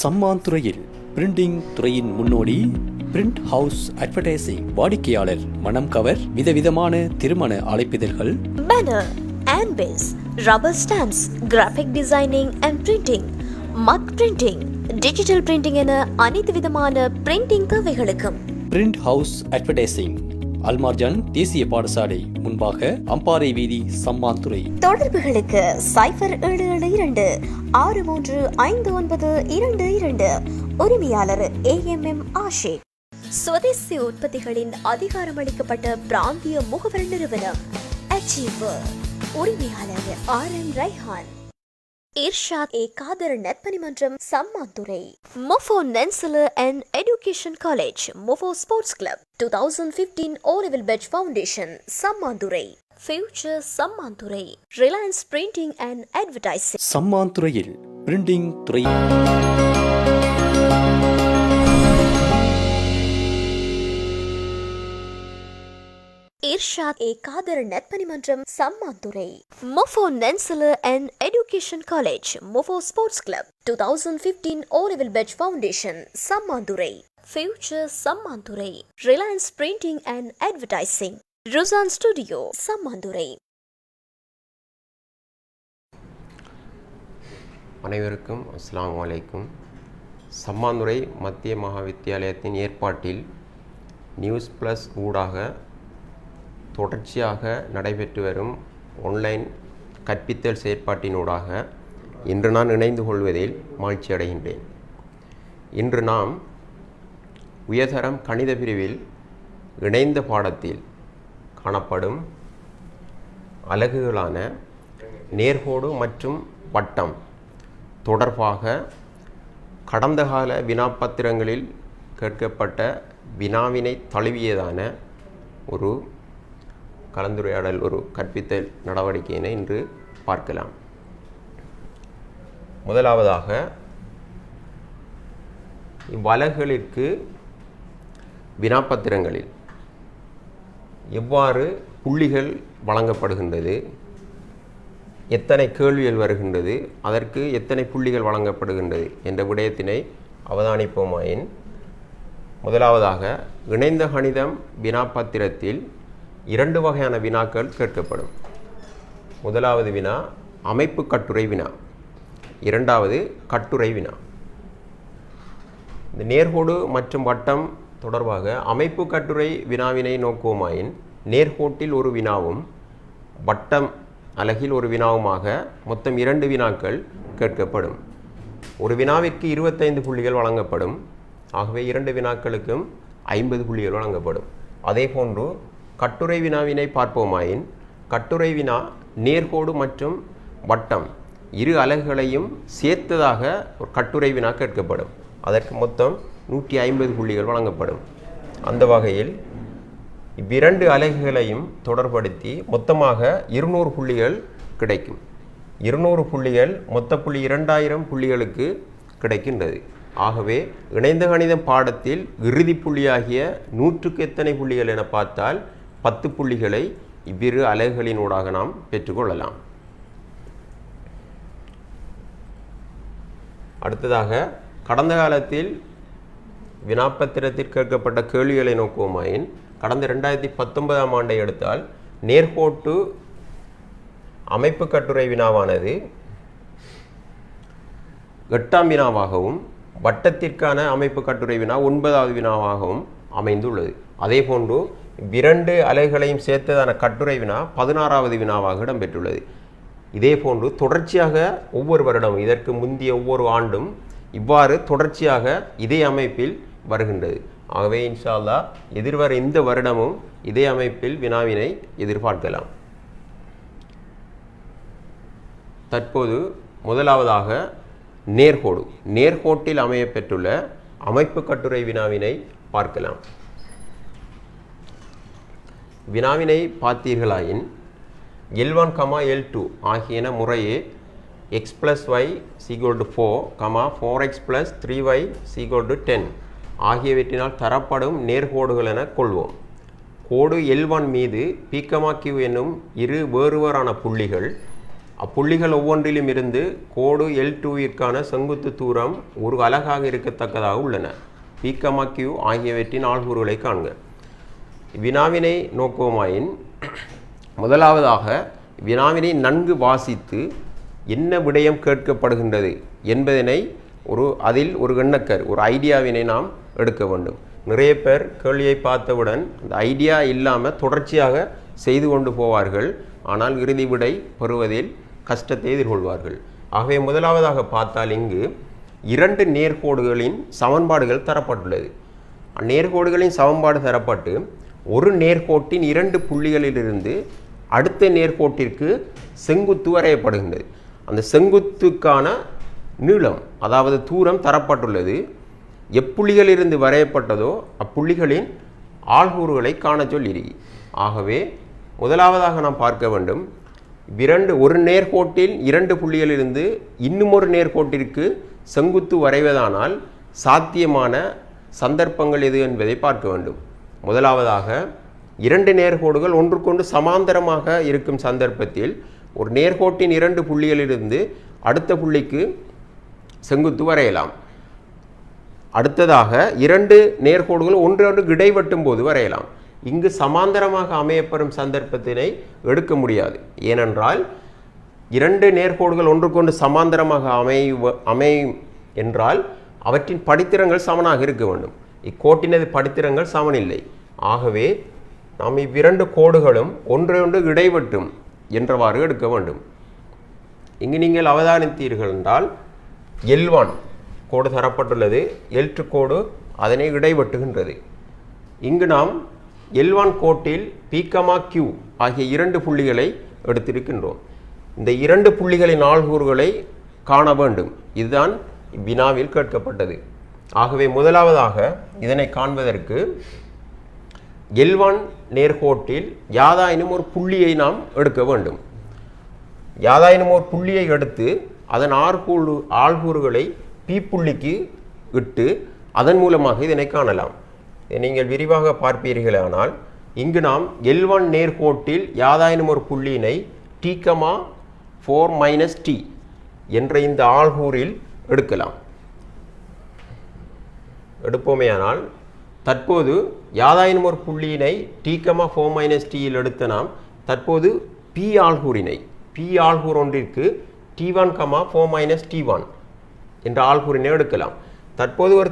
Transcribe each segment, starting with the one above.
சம்மான் துறையில் பிரிண்டிங் துறையின் முன்னோடி பிரிண்ட் ஹவுஸ் அட்வர்டைசிங். வாடிக்கையாளர் மனம் கவர் விதவிதமான திருமண அழைப்பிதழ்கள், banner, handbills, rubber stamps, graphic designing and printing, mug printing, digital printing என அனைத்து விதமான பிரிண்டிங் தேவைகளுக்கும் பிரிண்ட் ஹவுஸ் அட்வர்டைசிங். அல்மார்ஜான் தேசிய பாடசாலை முன்பாக, அம்பாறை வீதி, சம்மான் துறை. தொடர்புகளுக்கு 0772635922. உரிமையாளர் AMM ஆஷிக். சுதேசி உற்பத்திகளின் அதிகாரமளிக்கப்பட்ட பிராந்திய முகவர் நிறுவனம் அச்சீவர். உரிமையாளர் RM ரைஹான். இர்ஷாத் காதர் நற்பணி மன்றம், சம்மாந்துறை. மொஃபோ நென்சலர் அண்ட் எஜுகேஷன் காலேஜ், மொஃபோ sports club, 2015 O-Level Batch Foundation, Sammanthurai. Future Sammanthurai. Reliance printing and advertising. சம்மான் துறையில் பிரிண்டிங் துறை. இர்ஷாத் காதர் நற்பணி மன்றம், சம்மாந்துறை. மொஃபோ நென்சலர் அண்ட் எஜுகேஷன் காலேஜ், மொஃபோ sports club, 2015 O-Level Batch Foundation, Sammanthurai. Future Sammanthurai. Reliance printing and advertising. Rusan studio, Sammanthurai. அனைவருக்கும் அஸ்ஸலாமு அலைக்கும். சம்மாந்துறை மத்திய மகாவித்தியாலயத்தின் ஏற்பாட்டில் நியூஸ் ப்ளஸ் ஊடாக தொடர்ச்சியாக நடைபெற்று வரும் ஆன்லைன் கற்பித்தல் செயற்பாட்டினூடாக இன்று நான் இணைந்து கொள்வதில் மகிழ்ச்சி அடைகின்றேன். இன்று நாம் உயர்தரம் கணித பிரிவில் இணைந்த பாடத்தில் காணப்படும் அலகுகளான நேர்கோடு மற்றும் வட்டம் தொடர்பாக கடந்த கால வினாப்பத்திரங்களில் கேட்கப்பட்ட வினாவினை தழுவியதான ஒரு கலந்துரையாடல், ஒரு கற்பித்தல் நடவடிக்கையினை இன்று பார்க்கலாம். முதலாவதாக, இவ்வலகுகளிற்கு வினாப்பத்திரங்களில் எவ்வாறு புள்ளிகள் வழங்கப்படுகின்றது, எத்தனை கேள்விகள் வருகின்றது, அதற்கு எத்தனை புள்ளிகள் வழங்கப்படுகின்றது என்ற விடயத்தினை அவதானிப்போமாயின், முதலாவதாக இணைந்த கணிதம் வினாப்பத்திரத்தில் 2 வகையான வினாக்கள் கேட்கப்படும். முதலாவது வினா அமைப்பு கட்டுரை வினா, இரண்டாவது கட்டுரை வினா. இந்த நேர்கோடு மற்றும் வட்டம் தொடர்பாக அமைப்பு கட்டுரை வினாவினை நோக்குவோமாயின், நேர்கோட்டில் ஒரு வினாவும் வட்டம் அலகில் ஒரு வினாவுமாக மொத்தம் 2 வினாக்கள் கேட்கப்படும். ஒரு வினாவிற்கு 25 புள்ளிகள் வழங்கப்படும். ஆகவே 2 வினாக்களுக்கும் 50 புள்ளிகள் வழங்கப்படும். அதே போன்று கட்டுரை வினாவினை பார்ப்போமாயின், கட்டுரை வினா நேர்கோடு மற்றும் வட்டம் 2 அலகுகளையும் சேர்த்ததாக ஒரு கட்டுரை வினா கேட்கப்படும். அதற்கு மொத்தம் 150 புள்ளிகள் வழங்கப்படும். அந்த வகையில் இவ்விரண்டு அலகுகளையும் தொடர்படுத்தி மொத்தமாக 200 புள்ளிகள் கிடைக்கும். 200 புள்ளிகள் மொத்த புள்ளி 2000 புள்ளிகளுக்கு கிடைக்கின்றது. ஆகவே இணைந்த கணிதம் பாடத்தில் இறுதி புள்ளியாகிய 100க்கு எத்தனை புள்ளிகள் என பார்த்தால் 10 புள்ளிகளை இவ்விரு அலகுகளினூடாக நாம் பெற்றுக்கொள்ளலாம். அடுத்ததாக, கடந்த காலத்தில் வினாப்பத்திரத்தில் கேட்கப்பட்ட கேள்விகளை நோக்குவோமாயின், கடந்த 2019ஆம் ஆண்டை எடுத்தால் நேர்கோட்டு அமைப்பு கட்டுரை வினாவானது 8ஆம் வினாவாகவும் வட்டத்திற்கான அமைப்பு கட்டுரை வினா 9வது வினாவாகவும் அமைந்துள்ளது. அதே போன்று 2 அலகுகளையும் சேர்த்ததான கட்டுரை வினா 16வது வினாவாக இடம்பெற்றுள்ளது. இதே போன்று தொடர்ச்சியாக ஒவ்வொரு வருடமும், இதற்கு முந்தைய ஒவ்வொரு ஆண்டும் இவ்வாறு தொடர்ச்சியாக இதே அமைப்பில் வருகின்றது. ஆகவே இன்ஷா அல்லாஹ் எதிர்வர இந்த வருடமும் இதே அமைப்பில் வினாவினை எதிர்பார்க்கலாம். தற்போது முதலாவதாக நேர்கோடு, நேர்கோட்டில் அமையப்பெற்றுள்ள அமைப்பு கட்டுரை வினாவினை பார்க்கலாம். வினாவினை பார்த்தீர்களாயின், L1, L2 ஆகியன முறையே x + y = 4, 4x + 3y = 10 ஆகியவற்றினால் தரப்படும் நேர்கோடுகள் என கொள்வோம். கோடு L1 மீது P, Q என்னும் 2 வேறுவேறான புள்ளிகள் அப்புள்ளிகள் ஒவ்வொன்றிலும் இருந்து கோடு L2விற்கான செங்குத்து தூரம் ஒரு அலகாக இருக்கத்தக்கதாக உள்ளன. P, Q ஆகியவற்றின் ஆள்கூறுகளை காண்க. வினாவினை நோக்குவோமாயின் முதலாவதாக வினாவினை நன்கு வாசித்து என்ன விடயம் கேட்கப்படுகின்றது என்பதனை அதில் ஒரு எண்ணக்கர் ஒரு ஐடியாவினை நாம் எடுக்க வேண்டும். நிறைய பேர் கேள்வியை பார்த்தவுடன் அந்த ஐடியா இல்லாமல் தொடர்ச்சியாக செய்து கொண்டு போவார்கள். ஆனால் இறுதி விடை பெறுவதில் கஷ்டத்தை எதிர்கொள்வார்கள். ஆகவே முதலாவதாக பார்த்தால் இங்கு 2 நேர்கோடுகளின் சமன்பாடுகள் தரப்பட்டுள்ளது. நேர்கோடுகளின் சமன்பாடு தரப்பட்டு ஒரு நேர்கோட்டின் 2 புள்ளிகளிலிருந்து அடுத்த நேர்கோட்டிற்கு செங்குத்து வரையப்படுகின்றது. அந்த செங்குத்துக்கான நீளம் அதாவது தூரம் தரப்பட்டுள்ளது. எப்புள்ளிகளிலிருந்து வரையப்பட்டதோ அப்புள்ளிகளின் ஆள்கூறுகளை காண சொல்லி. ஆகவே முதலாவதாக நாம் பார்க்க வேண்டும், ஒரு நேர்கோட்டில் 2 புள்ளிகளிலிருந்து இன்னும் ஒரு நேர்கோட்டிற்கு செங்குத்து வரைவதானால் சாத்தியமான சந்தர்ப்பங்கள் எது என்பதை பார்க்க வேண்டும். முதலாவதாக 2 நேர்கோடுகள் ஒன்றுக்கொன்று சமாந்தரமாக இருக்கும் சந்தர்ப்பத்தில் ஒரு நேர்கோட்டின் 2 புள்ளிகளிலிருந்து அடுத்த புள்ளிக்கு செங்குத்து வரையலாம். அடுத்ததாக 2 நேர்கோடுகள் ஒன்றொன்று இடைவெட்டும் போது வரையலாம். இங்கு சமாந்தரமாக அமையப்பெறும் சந்தர்ப்பத்தினை எடுக்க முடியாது. ஏனென்றால் 2 நேர்கோடுகள் ஒன்றுக்கொண்டு சமாந்தரமாக அமையும் என்றால் அவற்றின் படித்திரங்கள் சமனாக இருக்க வேண்டும். இக்கோட்டினது படித்திரங்கள் சமனில்லை. ஆகவே நாம் இவ்விரண்டு கோடுகளும் ஒன்றொன்று இடைவெட்டும் என்றவாறு எடுக்க வேண்டும். இங்கு நீங்கள் அவதானித்தீர்கள் என்றால் L1 கோடு தரப்பட்டுள்ளது, L2 கோடு அதனை இடைவெட்டுகின்றது. இங்கு நாம் L1 கோட்டில் P, Q ஆகிய 2 புள்ளிகளை எடுத்திருக்கின்றோம். இந்த 2 புள்ளிகளின் ஆள்கூறுகளை காண வேண்டும். இதுதான் வினாவில் கேட்கப்பட்டது. ஆகவே முதலாவதாக இதனை காண்பதற்கு L1 நேர்கோட்டில் யாதாயினும் ஒரு புள்ளியை நாம் எடுக்க வேண்டும். யாதாயினும் ஒரு புள்ளியை எடுத்து அதன் ஆள்கூறுகளை P புள்ளிக்கு இட்டு அதன் மூலமாக இதனை காணலாம். நீங்கள் விரிவாக பார்ப்பீர்களானால் இங்கு நாம் L1 நேர்கோட்டில் யாதாயினும் ஒரு புள்ளியினை T, 4 - T என்ற இந்த ஆள்கூறில் எடுக்கலாம். எடுப்போமேயானால் தற்போது யாதாயினும் ஒரு புள்ளியினை T, 4 - T இல் எடுத்த நாம் தற்போது P ஆள்கூறினை P ஆள்கூறு ஒன்றிற்கு T1, 4 - T1 என்ற ஆள்கூறினை எடுக்கலாம். தற்போது ஒரு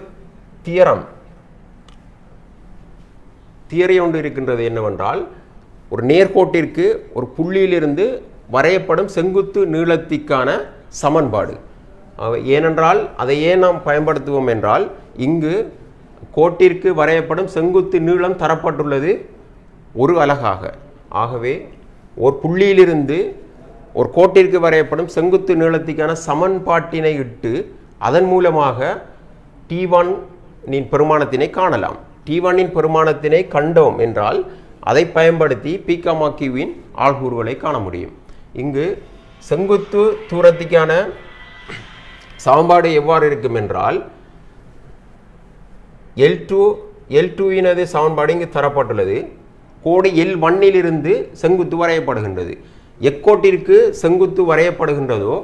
தியரி ஒன்று இருக்கின்றது. என்னவென்றால் ஒரு நேர்கோட்டிற்கு ஒரு புள்ளியிலிருந்து வரையப்படும் செங்குத்து நீளத்திற்கான சமன்பாடு. ஏனென்றால் அதை ஏன் நாம் பயன்படுத்துவோம் என்றால் இங்கு கோட்டிற்கு வரையப்படும் செங்குத்து நீளம் தரப்பட்டுள்ளது ஒரு அலகாக. ஆகவே ஒரு புள்ளியிலிருந்து ஒரு கோட்டிற்கு வரையப்படும் செங்குத்து நீளத்திற்கான சமன்பாட்டினை இட்டு அதன் மூலமாக T1 பெருமானத்தினை காணலாம். T1 பெருமானத்தினை கண்டோம் என்றால் அதை பயன்படுத்தி P, Qவின் ஆள்கூறுகளை காண முடியும். இங்கு செங்குத்து தூரத்திற்கான சமன்பாடு எவ்வாறு இருக்கும் என்றால் L2 சமன்பாடு இங்கு தரப்பட்டுள்ளது. கோடு L1 இலிருந்து செங்குத்து வரையப்படுகின்றது. எக்கோட்டிற்கு செங்குத்து வரையப்படுகின்றதோ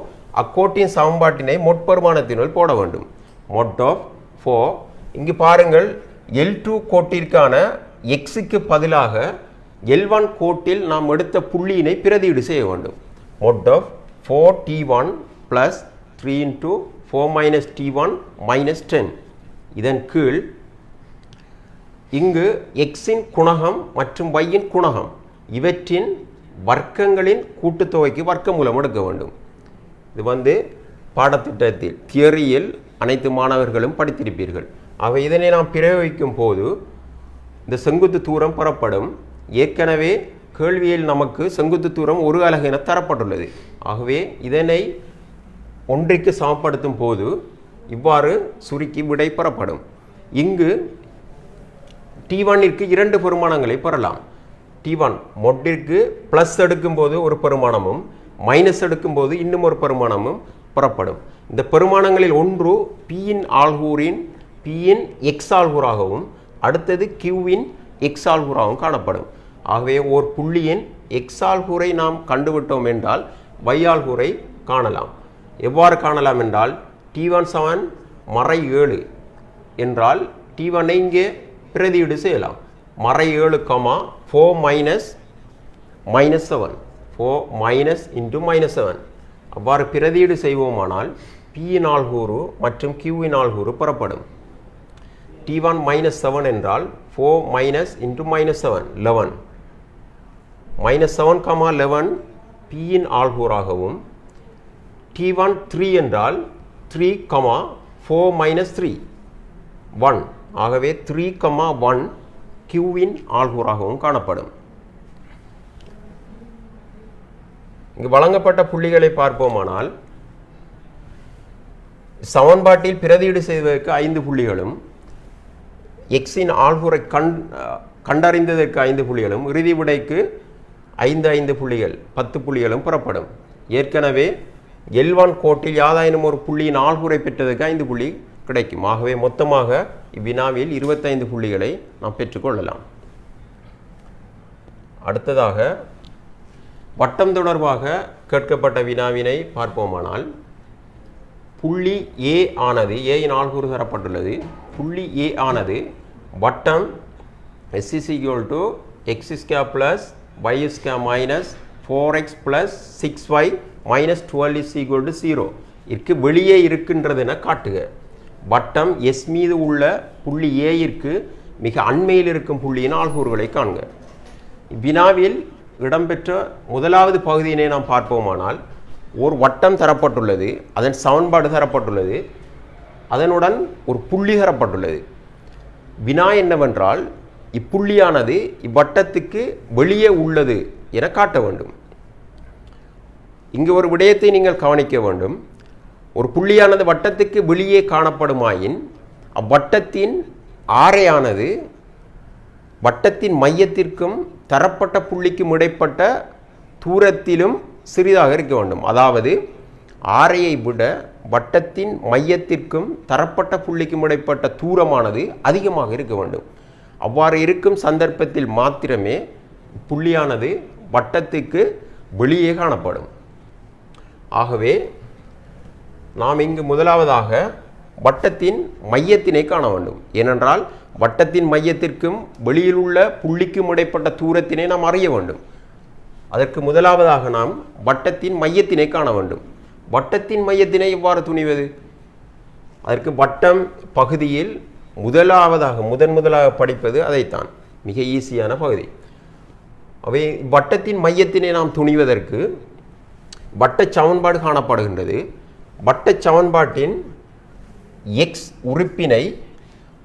அக்கோட்டின் சமன்பாட்டினை மொட்பெருமானத்தினுள் போட வேண்டும். மொட் ஆஃப் 4. இங்கு பாருங்கள் L2 கோட்டிற்கான எக்ஸுக்கு பதிலாக L1 கோட்டில் நாம் எடுத்த புள்ளியினை பிரதியீடு செய்ய வேண்டும். மொட் ஆஃப் 4T1 + 3 × 4 - T1 - 10. இதன் கீழ் இங்கு எக்ஸின் குணகம் மற்றும் y-இன் குணகம் இவற்றின் வர்க்கங்களின் கூட்டுத்தொகைக்கு வர்க்கமூலம் எடுக்க வேண்டும். இது பாடத்திட்டத்தில் தியரியில் அனைத்து மாணவர்களும் படித்திருப்பீர்கள். ஆக இதனை நாம் பிரயோகிக்கும் போது இந்த செங்குத்து தூரம் பெறப்படும். ஏற்கனவே கேள்வியில் நமக்கு செங்குத்து தூரம் ஒரு அலகு என தரப்பட்டுள்ளது. ஆகவே இதனை ஒன்றிற்கு சமப்படுத்தும் போது இவ்வாறு சுருக்கி விடை பெறப்படும். இங்கு T1ற்கு 2 பெருமானங்களை பெறலாம். T1 மொட்டிற்கு ப்ளஸ் எடுக்கும்போது ஒரு பெருமானமும் மைனஸ் எடுக்கும்போது இன்னும் ஒரு பெருமானமும் பெறப்படும். இந்த பெருமானங்களில் ஒன்று Pயின் ஆள்கூறின் Pயின் எக்ஸ் ஆள்கூறாகவும் அடுத்தது Qவின் எக்ஸ் ஆள்கூறாகவும் காணப்படும். ஆகவே ஓர் புள்ளியின் எக்ஸ் ஆள்கூறை நாம் கண்டுவிட்டோம் என்றால் வையால்கூரை காணலாம். எவ்வாறு காணலாம் என்றால் T1 சமன் மறை 7 என்றால் T1 இங்கே பிரதியீடு செய்யலாம். மறை 7, 4 மைனஸ் -7, 4 மைனஸ் இன்டு -7 அவ்வாறு பிரதியீடு செய்வோமானால் P ஆள்கூறு மற்றும் Q ஆள்கூறு பெறப்படும். T1 -7 என்றால் 4 மைனஸ் இன்டு -7 11, -7, 11 P ஆள்கூறாகவும், T1 3 என்றால் 3, 4 மைனஸ் 3 1 ஆகவே 3, 1 Q ஆள்கூறாகவும் காணப்படும். இங்கு வழங்கப்பட்ட புள்ளிகளை பார்ப்போமானால் சமன்பாட்டில் பிரதியீடு செய்வதற்கு 5 புள்ளிகளும் எக்ஸின் ஆள்கூறை கண்டறிந்ததற்கு 5 புள்ளிகளும் இறுதி விடைக்கு 5 புள்ளிகள் 10 புள்ளிகளும் பெறப்படும். ஏற்கனவே L1 கோட்டில் யாதாயினும் ஒரு புள்ளியின் ஆள்கூறை பெற்றதற்கு 5 புள்ளி கிடைக்கும். ஆகவே மொத்தமாக இவ்வினாவில் 25 புள்ளிகளை நாம் பெற்றுக்கொள்ளலாம். அடுத்ததாக வட்டம் தொடர்பாக கேட்கப்பட்ட வினாவினை பார்ப்போமானால் புள்ளி A ஆனது A இன் ஆள்கூறு தரப்பட்டுள்ளது. புள்ளி A ஆனது வட்டம் S = x² + y² minus 4x + 6y minus 12 = 0 இற்கு வெளியே இருக்கின்றது என காட்டுக. வட்டம் S மீது உள்ள புள்ளி A இற்கு மிக அண்மையில் இருக்கும் புள்ளியின் ஆள்கூறுகளை காண்க. வினாவில் இடம்பெற்ற முதலாவது பகுதியினை நாம் பார்ப்போமானால் ஒரு வட்டம் தரப்பட்டுள்ளது, அதன் சமன்பாடு தரப்பட்டுள்ளது, அதனுடன் ஒரு புள்ளி தரப்பட்டுள்ளது. வினா என்னவென்றால் இப்புள்ளியானது இவ்வட்டத்துக்கு வெளியே உள்ளது என காட்ட வேண்டும். இங்கு ஒரு விடயத்தை நீங்கள் கவனிக்க வேண்டும். ஒரு புள்ளியானது வட்டத்துக்கு வெளியே காணப்படுமாயின் அவ்வட்டத்தின் ஆரையானது வட்டத்தின் மையத்திற்கும் தரப்பட்ட புள்ளிக்கும் இடைப்பட்ட தூரத்திலும் சிறிதாக இருக்க வேண்டும். அதாவது ஆரையை விட வட்டத்தின் மையத்திற்கும் தரப்பட்ட புள்ளிக்கும் இடைப்பட்ட தூரமானது அதிகமாக இருக்க வேண்டும். அவ்வாறு இருக்கும் சந்தர்ப்பத்தில் மாத்திரமே புள்ளியானது வட்டத்துக்கு வெளியே காணப்படும். ஆகவே நாம் இங்கு முதலாவதாக வட்டத்தின் மையத்தினை காண வேண்டும். ஏனென்றால் வட்டத்தின் மையத்திற்கும் வெளியில் உள்ள புள்ளிக்கும் இடைப்பட்ட தூரத்தினை நாம் அறிய வேண்டும். அதற்கு முதலாவதாக நாம் வட்டத்தின் மையத்தினை காண வேண்டும். வட்டத்தின் மையத்தினை எவ்வாறு துணிவது? அதற்கு வட்டம் பகுதியில் முதலாக படிப்பது அதைத்தான், மிக ஈஸியான பகுதி. அவை வட்டத்தின் மையத்தினை நாம் துணிவதற்கு வட்ட சமன்பாடு காணப்படுகின்றது. வட்ட சமன்பாட்டின் எக்ஸ் உறுப்பினை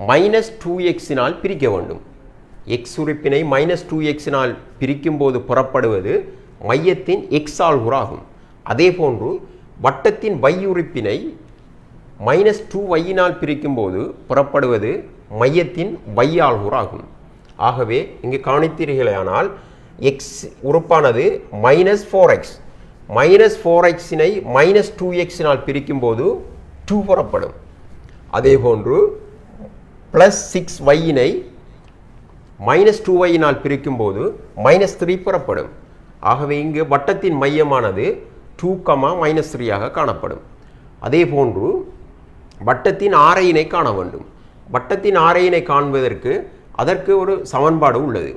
-2x பிரிக்க வேண்டும். எக்ஸ் உறுப்பினை -2x பிரிக்கும் போது புறப்படுவது மையத்தின் எக்ஸ் ஆள்கூறாகும். அதே போன்று வட்டத்தின் y உறுப்பினை -2y பிரிக்கும் போது புறப்படுவது மையத்தின் y ஆள்கூறாகும். ஆகவே இங்கு கவனித்தீர்களானால் எக்ஸ் உறுப்பானது -4x -4x-னை -2x பிரிக்கும் போது 2 புறப்படும். அதே போன்று +6y-னை -2y பிரிக்கும் போது -3 புறப்படும். ஆகவே இங்கு வட்டத்தின் மையமானது 2, -3 காணப்படும். அதே போன்று வட்டத்தின் ஆரையினை காண வேண்டும். வட்டத்தின் ஆரையினை காண்பதற்கு அதற்கு ஒரு சமன்பாடு உள்ளது.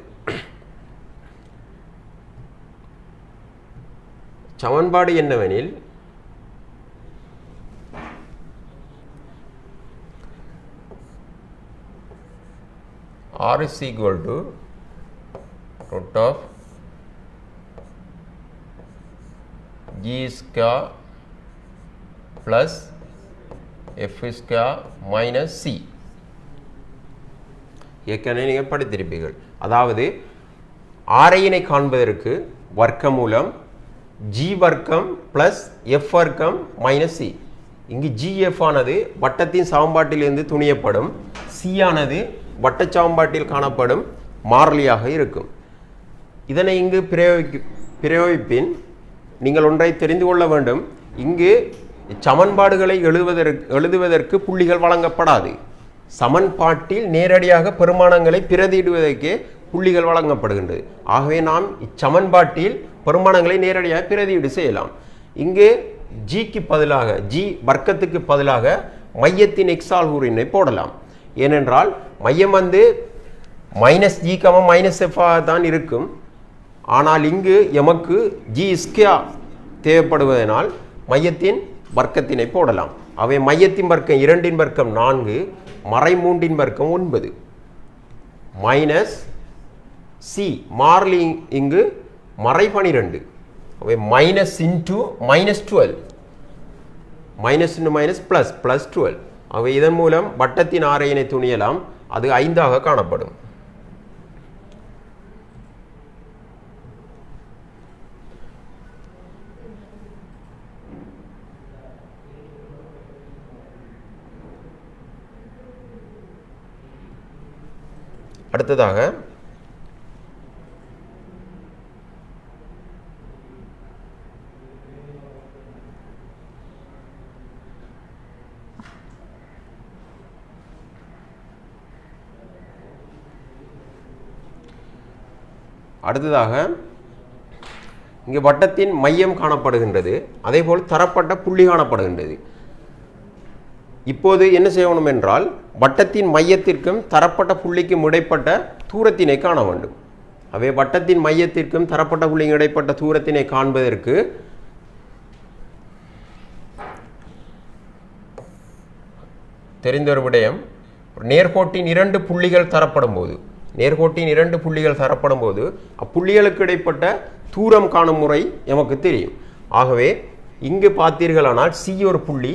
சமன்பாடு என்னவெனில் R is equal to root of G square plus F square minus C. ஏற்கனவே நீங்கள் படித்திருப்பீர்கள். அதாவது ஆரையினை காண்பதற்கு வர்க்கமூலம் G வர்க்கம் plus F வர்க்கம் minus C. இங்கு GF ஆனது வட்டத்தின் சமன்பாட்டிலிருந்து துணியப்படும், C ஆனது வட்டச்சமன்பாட்டில் காணப்படும் மாறிலியாக இருக்கும். இதனை இங்கு பிரயோகிப்பின் நீங்கள் ஒன்றை தெரிந்து கொள்ள வேண்டும். இங்கு சமன்பாடுகளை எழுதுவதற்கு புள்ளிகள் வழங்கப்படாது. சமன்பாட்டில் நேரடியாக பெருமானங்களை பிரதியிடுவதற்கே புள்ளிகள் வழங்கப்படுகின்றது. ஆகவே நாம் இச்சமன்பாட்டில் பெருமானங்களை நேரடியாக பிரதியீடு செய்யலாம். இங்கு ஜிக்கு பதிலாக ஜி வர்க்கத்துக்கு பதிலாக மையத்தின் எக்ஸால்கூறினை போடலாம். ஏனென்றால் மையம் -g, -f தான் இருக்கும். ஆனால் இங்கு எமக்கு ஜி ஸ்கொயர் தேவைப்படுவதனால் மையத்தின் வர்க்கத்தினை போடலாம். அவை மையத்தின் வர்க்கம் 2 வர்க்கம் 4, மறை 3 வர்க்கம் 9 மைனஸ் சி மாறிலி இங்கு மறை 12. அவை minus into -12 minus into minus plus +12. அவை இதன் மூலம் வட்டத்தின் ஆரையினை துணியலாம். அது 5ஆக காணப்படும். அடுத்ததாக இங்கு வட்டத்தின் மையம் காணப்படுகின்றது. அதேபோல் தரப்பட்ட புள்ளி காணப்படுகின்றது. இப்போது என்ன செய்யணும் என்றால் வட்டத்தின் மையத்திற்கும் தரப்பட்ட புள்ளிக்கும் இடைப்பட்ட தூரத்தினை காண வேண்டும். அவை வட்டத்தின் மையத்திற்கும் தரப்பட்ட புள்ளிக்கும் இடைப்பட்ட தூரத்தினை காண்பதற்கு தெரிந்த ஒரு விடயம், நேர்கோட்டின் 2 புள்ளிகள் தரப்படும் போது அப்புள்ளிகளுக்கு இடைப்பட்ட தூரம் காணும் முறை நமக்கு தெரியும். ஆகவே இங்கு பார்த்தீர்களானால் சி ஒரு புள்ளி,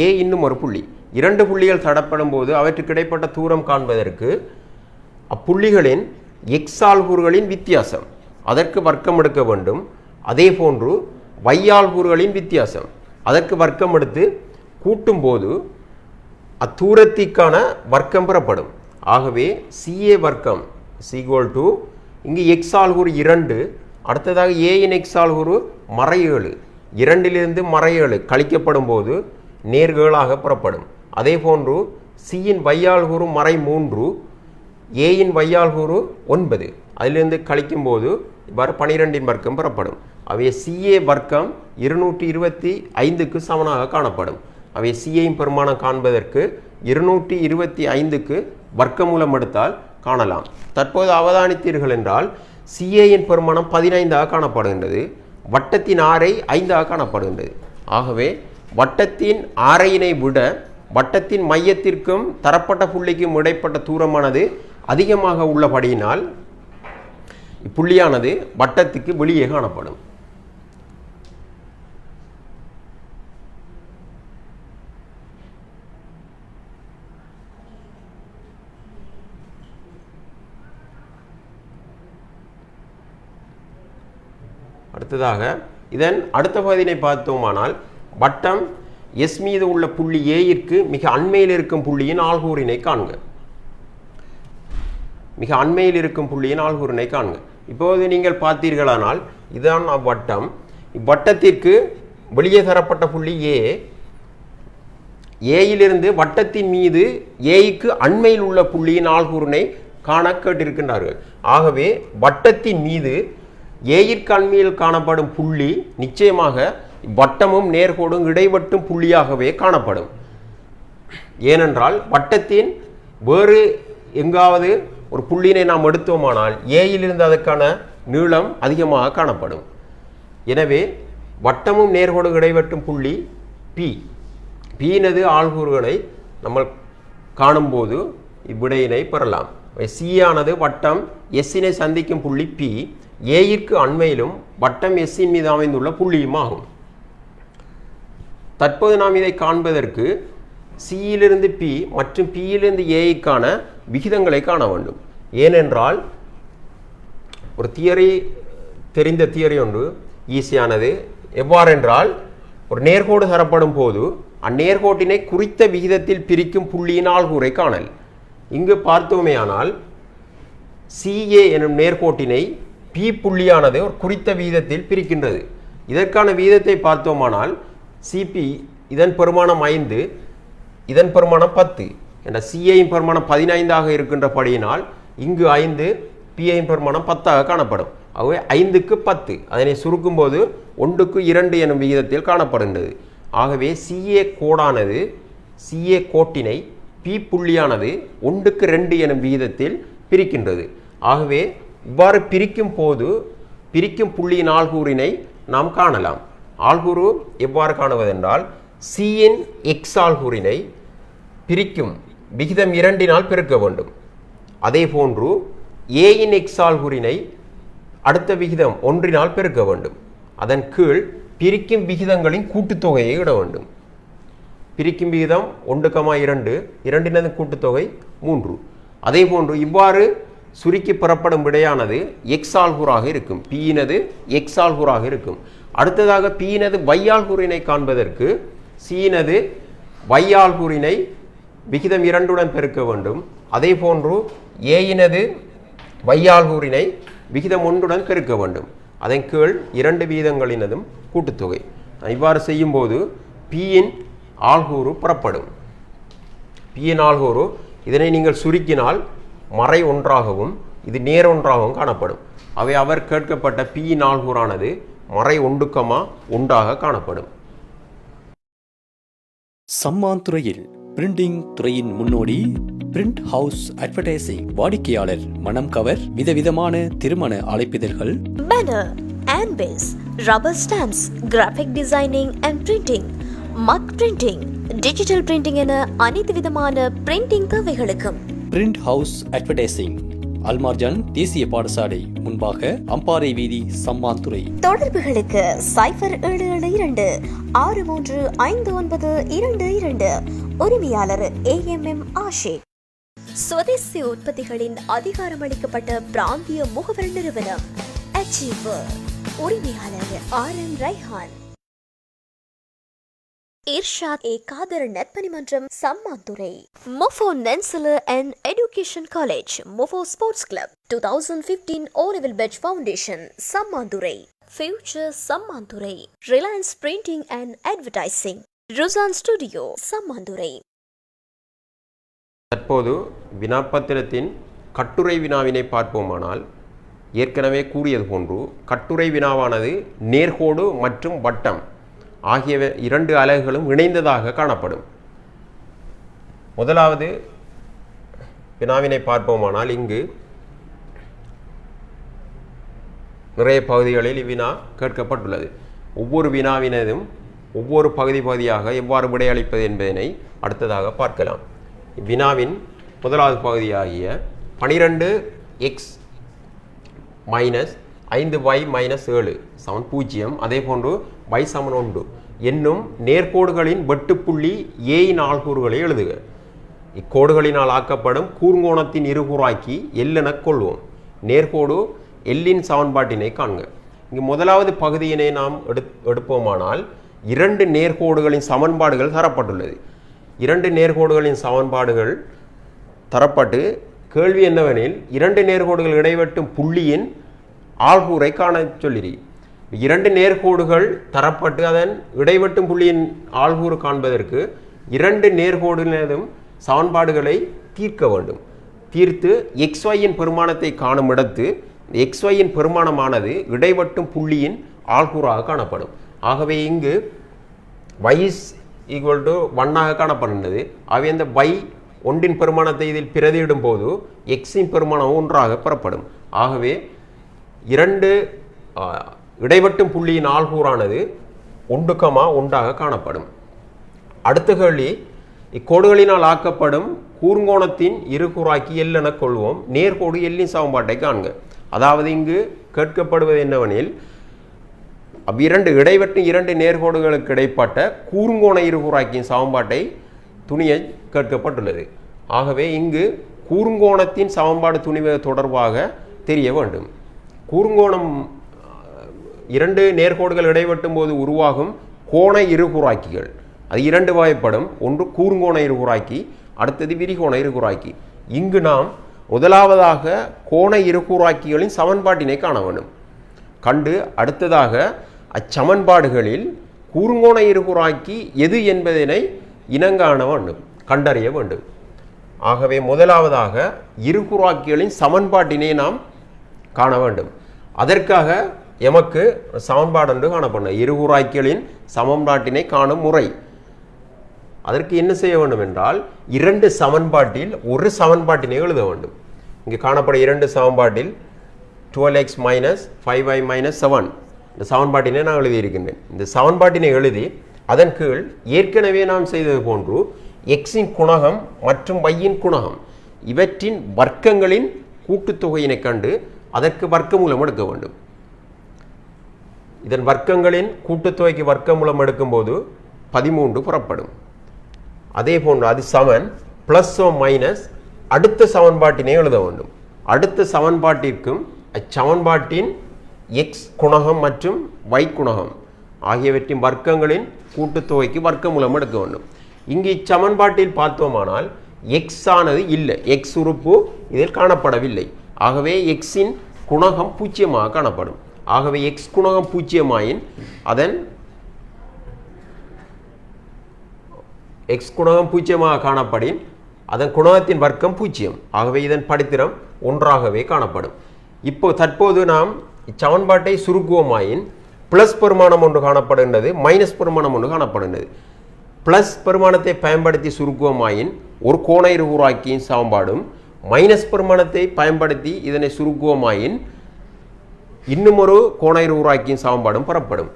ஏ இன்னும் ஒரு புள்ளி, 2 புள்ளிகள் தரப்படும் போது அவற்றுக்கு இடைப்பட்ட தூரம் காண்பதற்கு அப்புள்ளிகளின் எக்ஸால்கூறுகளின் வித்தியாசம் அதற்கு வர்க்கம் எடுக்க வேண்டும். அதே போன்று வையால்கூறுகளின் வித்தியாசம் அதற்கு வர்க்கம் எடுத்து கூட்டும் போது அத்தூரத்திற்கான வர்க்கம் பெறப்படும். ஆகவே சிஏ வர்க்கம் ஈக்குவல் டு இங்கு எக்ஸால்கூறு 2, அடுத்ததாக ஏயின் எக்ஸால்கூறு மறை 7, 2 மறை 7 கழிக்கப்படும் போது நேர்களாக புறப்படும். அதே போன்று சியின் வையால்கூறு மறை 3, ஏயின் வையால்கூறு 9, அதிலிருந்து கழிக்கும் போது இவ்வாறு 12 வர்க்கம் பெறப்படும். அவை சிஏ வர்க்கம் 225க்கு சமனாக காணப்படும். அவை சிஏயின் பெருமானம் காண்பதற்கு 225க்கு வர்க்கமூலம் எடுத்தால் காணலாம். தற்போது அவதானித்தீர்கள் என்றால் சிஏயின் பெருமானம் 15ஆக காணப்படுகின்றது, வட்டத்தின் ஆரை 5ஆக காணப்படுகின்றது. ஆகவே வட்டத்தின் ஆரையினை விட வட்டத்தின் மையத்திற்கும் தரப்பட்ட புள்ளிக்கும் இடைப்பட்ட தூரமானது அதிகமாக உள்ளபடியினால் இப்புள்ளியானது வட்டத்துக்கு வெளியே காணப்படும். அடுத்ததாக இதன் அடுத்த பகுதியினை பார்த்தோமானால் வட்டம் எஸ் மீது உள்ள புள்ளி ஏயிற்கு மிக அண்மையில் இருக்கும் புள்ளியின் ஆள்கூறினை காண்க. மிக அண்மையில் இருக்கும் புள்ளியின் ஆள்கூறினை காண்க. இப்போது நீங்கள் பார்த்தீர்களானால் இதுதான் அவ்வட்டம். இவ்வட்டத்திற்கு வெளியே தரப்பட்ட புள்ளி ஏயிலிருந்து வட்டத்தின் மீது ஏய்க்கு அண்மையில் உள்ள புள்ளியின் ஆள்கூறினை காண கேட்டிருக்கின்றார்கள். ஆகவே வட்டத்தின் மீது ஏயிற்கு அண்மையில் காணப்படும் புள்ளி நிச்சயமாக வட்டமும் நேர்கோடும் இடைவட்டும் புள்ளியாகவே காணப்படும். ஏனென்றால் வட்டத்தின் வேறு எங்காவது ஒரு புள்ளியினை நாம் எடுத்தோமானால் ஏயிலிருந்து அதற்கான நீளம் அதிகமாக காணப்படும். எனவே வட்டமும் நேர்கோடும் இடைவட்டும் புள்ளி பீனது ஆள்கூறுகளை நம்ம காணும்போது இவ்விடையினை பெறலாம். சி ஆனது வட்டம் எஸ்ஸினை சந்திக்கும் புள்ளி பி, ஏயிற்கு அண்மையிலும் வட்டம் எஸ்ஸின் மீது அமைந்துள்ள புள்ளியும் ஆகும். தற்போது நாம் இதை காண்பதற்கு சியிலிருந்து பி மற்றும் பியிலிருந்து ஏய்க்கான விகிதங்களை காண வேண்டும். ஏனென்றால் ஒரு தெரிந்த தியரி ஒன்று ஈஸியானது. எவ்வாறென்றால் ஒரு நேர்கோடு தரப்படும் போது அந்நேர்கோட்டினை குறித்த விகிதத்தில் பிரிக்கும் புள்ளியின் ஆள்கூறை காணல். இங்கு பார்த்தோமேயானால் சிஏ எனும் நேர்கோட்டினை பி புள்ளியானது ஒரு குறித்த விகிதத்தில் பிரிக்கின்றது. இதற்கான விகிதத்தை பார்த்தோமானால் சிபி இதன் பெருமானம் 5, இதன் பெருமானம் 10 என்ற சிஏயின் பெருமானம் 15ஆக இருக்கின்றபடியினால் இங்கு 5, பிஐயின் பெருமானம் 10ஆக காணப்படும். ஆகவே 5க்கு 10 அதனை சுருக்கும்போது 1க்கு 2 எனும் விகிதத்தில் காணப்படுகின்றது. ஆகவே CA கோடானது CA கோட்டினை P புள்ளியானது 1க்கு 2 எனும் விகிதத்தில் பிரிக்கின்றது. ஆகவே இவ்வாறு பிரிக்கும் போது பிரிக்கும் புள்ளியின் ஆள்கூறினை நாம் காணலாம். ஆள்கூறு எவ்வாறு காணுவதென்றால் Cயின் X ஆள்கூறினை பிரிக்கும் விகிதம் 2 பெருக்க வேண்டும். அதே போன்று Aயின் X ஆள்கூறினை அடுத்த விகிதம் 1 பெருக்க வேண்டும். அதன் கீழ் பிரிக்கும் விகிதங்களின் கூட்டுத்தொகையை இட வேண்டும். பிரிக்கும் விகிதம் 1,2 2 கூட்டுத்தொகை 3. அதே போன்று இவ்வாறு சுருக்கி பெறப்படும் விடையானது X ஆள்கூறாக இருக்கும். Pயினது X ஆள்கூறாக இருக்கும். அடுத்ததாக Pயினது Y ஆள்கூறினை காண்பதற்கு Cயினது Y ஆள்கூறினை விகிதம் 2 பெருக்க வேண்டும். அதே போன்று Aயினது Y ஆள்கூறினை விகிதம் 1 பெருக்க வேண்டும். அதன் கீழ் 2 விகிதங்களினதும் கூட்டுத்தொகை. இவ்வாறு செய்யும்போது Pயின் ஆள்கூறு பெறப்படும். Pயின் ஆள்கூறு இதனை நீங்கள் சுருக்கினால் மறை ஒன்றாகவும் இது நேர் ஒன்றாகவும் காணப்படும். அவை அவர் கேட்கப்பட்ட Pயின் ஆள்கூறானது மறை 1,1 காணப்படும். சம்மாந்துறையில் பிரிண்டிங் துறையின் முன்னோடி பிரிண்ட் ஹவுஸ் அட்வர்டைசிங் வாடிக்கையாளர் மனம் கவர் விதவிதமான திருமண அழைப்பிதழ்கள், banner, handbills, rubber stamps, graphic designing and printing, mug printing, digital printing என அனைத்து விதமான பிரிண்டிங் தேவைகளுக்கும் பிரிண்ட் ஹவுஸ் அட்வர்டைசிங், அல்மார்ஜான் தேசிய பாடசாலை முன்பாக அம்பாறை வீதி, சம்மாந்துறை. தொடர்புகளுக்கு 0772 635922. உரிமையாளர் AMM ஆஷிக். சுதேசி உற்பத்திகளின் அதிகாரமளிக்கப்பட்ட பிராந்திய முகவர் நிறுவனம் அச்சீவர். உரிமையாளர் RM ரைஹான். இர்ஷாத் காதர் நற்பணி மன்றம், சம்மாந்துறை. மொஃபோ நென்சலர் அண்ட் எஜுகேஷன் காலேஜ், மொஃபோ sports club, 2015 O-Level Batch Foundation, Sammanthurai. Future, Sammanthurai. Reliance printing and advertising, Rusan studio, Sammanthurai. தற்போது வினாப்பத்திரத்தின் கட்டுரை வினாவினை பார்ப்போமானால், ஏற்கனவே கூறியது போன்று கட்டுரை வினாவானது நேர்கோடு மற்றும் வட்டம் ஆகிய 2 அலகுகளும் இணைந்ததாக காணப்படும். முதலாவது வினாவினை பார்ப்போமானால், இங்கு நிறைய பகுதிகளில் இவ்வினா கேட்கப்பட்டுள்ளது. ஒவ்வொரு வினாவினதும் ஒவ்வொரு பகுதியாக எவ்வாறு விடையளிப்பது என்பதனை அடுத்ததாக பார்க்கலாம். வினாவின் முதலாவது பகுதியாகிய 12x - 5y - 7 0, அதே போன்று y 1 என்னும் நேர்கோடுகளின் வெட்டுப்புள்ளி Aயின் ஆள்கூறுகளை எழுதுக. இக்கோடுகளினால் ஆக்கப்படும் கூர்ங்கோணத்தின் இருகூறாக்கி L எனக் கொள்வோம். நேர்கோடு Lன் சமன்பாட்டினை காண்க. இங்கு முதலாவது பகுதியினை நாம் எடுப்போமானால் 2 நேர்கோடுகளின் சமன்பாடுகள் தரப்பட்டுள்ளது. 2 நேர்கோடுகளின் சமன்பாடுகள் தரப்பட்டு கேள்வி என்னவெனில் 2 நேர்கோடுகள் இடைவெட்டும் புள்ளியின் ஆள்கூறை காண சொல்லிரி. 2 நேர்கோடுகள் தரப்பட்டு அதன் இடைவெட்டும் புள்ளியின் ஆள்கூறு காண்பதற்கு 2 நேர்கோடுகளதும் சமன்பாடுகளை தீர்க்க வேண்டும். தீர்த்து XYயின் பெருமானத்தை காணும் இடத்து XYயின் பெருமானமானது இடைவெட்டும் புள்ளியின் ஆள்கூறாக காணப்படும். ஆகவே இங்கு y = 1 காணப்படுகின்றது. ஆகவே இந்த y 1 பெருமானத்தை இதில் பிரதியிடும் போது Xயின் பெருமானம் 1 பெறப்படும். ஆகவே 2 இடைவெட்டும் புள்ளியின் ஆள்கூறானது 1,1 காணப்படும். அடுத்த கேள்வி, இக்கோடுகளினால் ஆக்கப்படும் கூர்ங்கோணத்தின் இருகூறாக்கி L எனக் கொள்வோம். நேர்கோடு Lன் சமன்பாட்டை காண்க. அதாவது இங்கு கேட்கப்படுவது என்னவெனில், இடைவெட்டும் 2 நேர்கோடுகளுக்கு இடைப்பட்ட கூர்ங்கோண இருகூறாக்கியின் சமன்பாட்டை துணிய கேட்கப்பட்டுள்ளது. ஆகவே இங்கு கூர்ங்கோணத்தின் சமன்பாடு துணிவது தொடர்பாக தெரிய வேண்டும். கூர்ங்கோணம் 2 நேர்கோடுகள் இடைவெட்டும் போது உருவாகும் கோண இருகூறாக்கிகள் அது 2 வகைப்படும். ஒன்று கூர்ங்கோண இருகூறாக்கி, அடுத்தது விரிகோண இருகூறாக்கி. இங்கு நாம் முதலாவதாக கோண இருகூறாக்கிகளின் சமன்பாட்டினை காண வேண்டும். கண்டு அடுத்ததாக அச்சமன்பாடுகளில் கூர்ங்கோண இருகூறாக்கி எது என்பதனை இனங்காண வேண்டும், கண்டறிய வேண்டும். ஆகவே முதலாவதாக இருகூறாக்கிகளின் சமன்பாட்டினை நாம் காண வேண்டும். அதற்காக எமக்கு சமன்பாடு என்று காணப்படும் இருகுறாய்களின் சமன்பாட்டினை காணும் முறை. அதற்கு என்ன செய்ய வேண்டும் என்றால் 2 சமன்பாட்டில் ஒரு சமன்பாட்டினை எழுத வேண்டும். இங்கு காணப்படும் 2 சமன்பாட்டில் 12x - 5y - 7 இந்த சமன்பாட்டினை நான் எழுதியிருக்கின்றேன். இந்த சமன்பாட்டினை எழுதி அதன் கீழ் ஏற்கனவே நாம் செய்தது போன்று எக்ஸின் குணகம் மற்றும் y-இன் குணகம் இவற்றின் வர்க்கங்களின் கூட்டுத்தொகையினை கண்டு அதற்கு வர்க்கமூலம் எடுக்க வேண்டும். இதன் வர்க்கங்களின் கூட்டுத்தொகைக்கு வர்க்கமூலம் எடுக்கும்போது 13 புறப்படும். அதே போன்று அது சமன் +ஓ மைனஸ் அடுத்த சமன்பாட்டினை எழுத வேண்டும். அடுத்த சமன்பாட்டிற்கும் அச்சமன்பாட்டின் எக்ஸ் குணகம் மற்றும் y குணகம் ஆகியவற்றின் வர்க்கங்களின் கூட்டுத்தொகைக்கு வர்க்கமூலம் எடுக்க வேண்டும். இங்கு இச்சமன்பாட்டில் பார்த்தோமானால் எக்ஸ் ஆனது இல்லை, எக்ஸ் உறுப்பு இதில் காணப்படவில்லை. ஆகவே எக்ஸின் குணகம் 0 காணப்படும். ஆகவே எக்ஸ் குணகம் 0 அதன் எக்ஸ் குணகம் 0 காணப்படின் அதன் குணகத்தின் வர்க்கம் 0. ஆகவே இதன் படித்திரம் 1 காணப்படும். தற்போது நாம் இச்சமன்பாட்டை சுருக்குவோமாயின் பிளஸ் பெருமானம் ஒன்று காணப்படுகின்றது, மைனஸ் பெருமானம் ஒன்று காணப்படுகின்றது. பிளஸ் பெருமானத்தை பயன்படுத்தி சுருக்குவோமாயின் ஒரு கோண இருகுறாக்கியின் சமன்பாடும், மைனஸ் பெருமானத்தை பயன்படுத்தி இதனை சுருக்குவோமாயின் இன்னும் ஒரு கோண இருகுறாக்கியின் சமன்பாடும் பெறப்படும்.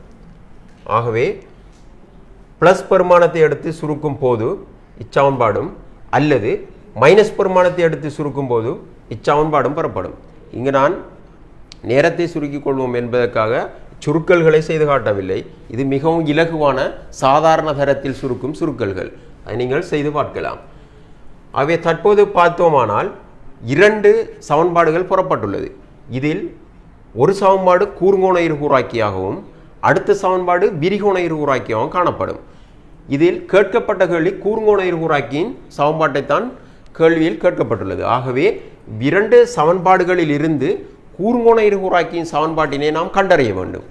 ஆகவே பிளஸ் பெருமானத்தை எடுத்து சுருக்கும் போது இச்சமன்பாடும் அல்லது மைனஸ் பெருமானத்தை எடுத்து சுருக்கும் போது இச்சமன்பாடும் பெறப்படும். இங்கு நான் நேரத்தை சுருக்கிக் கொள்வோம் என்பதற்காக சுருக்கல்களை செய்து காட்டவில்லை. இது மிகவும் இலகுவான சாதாரண தரத்தில் சுருக்கும் சுருக்கல்கள், அதை நீங்கள் செய்து பார்க்கலாம். ஆகவே தற்போது பார்த்தோமானால் 2 சமன்பாடுகள் புறப்பட்டுள்ளது. இதில் ஒரு சமன்பாடு கூர்ங்கோண இருகுறாக்கியாகவும் அடுத்த சமன்பாடு விரிகோண இருகுறாக்கியாகவும் காணப்படும். இதில் கேட்கப்பட்ட கேள்வி கூர்ங்கோண இருகுறாக்கியின் சமன்பாட்டைத்தான் கேள்வியில் கேட்கப்பட்டுள்ளது. ஆகவே 2 சமன்பாடுகளில் இருந்து கூர்ங்கோண இருகுறாக்கியின் சமன்பாட்டினை நாம் கண்டறிய வேண்டும்.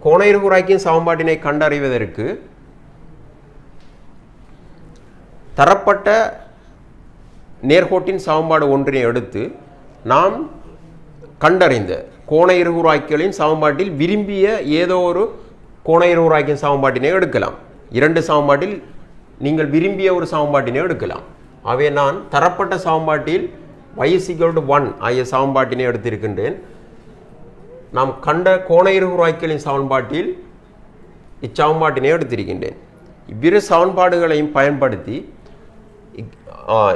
கோண இருகுறாக்கியின் சமன்பாட்டினை கண்டறிவதற்கு தரப்பட்ட நேர்கோட்டின் சமன்பாடு ஒன்றினை எடுத்து நாம் கண்டறிந்த கோண இருகுறாக்கிகளின் சமன்பாட்டில் விரும்பிய ஏதோ ஒரு கோண இருகுறாக்கியின் சமன்பாட்டினை எடுக்கலாம். 2 சமன்பாட்டில் நீங்கள் விரும்பிய ஒரு சமன்பாட்டினை எடுக்கலாம். ஆகவே நான் தரப்பட்ட சமன்பாட்டில் y = 1 ஆகிய சமன்பாட்டினை எடுத்திருக்கின்றேன். நாம் கண்ட கோண இருகுறாக்கிகளின் சமன்பாட்டில் இச்சமன்பாட்டினை எடுத்திருக்கின்றேன். இவ்விரு சமன்பாடுகளையும் பயன்படுத்தி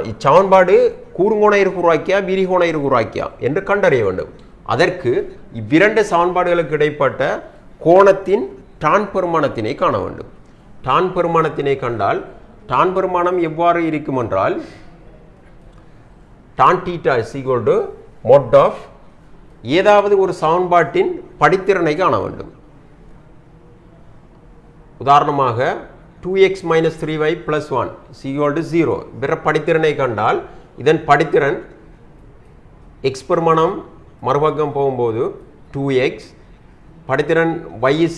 இச்சமன்பாடு கூர்ங்கோண இருகுறாக்கியா விரிகோண இருகுறாக்கியா என்று கண்டறிய வேண்டும். அதற்கு இவ்விரண்டு சமன்பாடுகளுக்கு இடைப்பட்ட கோணத்தின் டான் பெருமானத்தினை காண வேண்டும். டான் பெருமானத்தினை கண்டால் டான் பெருமானம் எவ்வாறு இருக்கும் என்றால் டான் தீட்டா = mod of ஏதாவது ஒரு சமன்பாட்டின் படித்திறனை காண வேண்டும். உதாரணமாக 2x - 3y + 1 = 0 பிற படித்திறனை கண்டால் இதன் படித்திறன் x பெருமானம் மறுபக்கம் போகும்போது 2x, படித்திறன் y =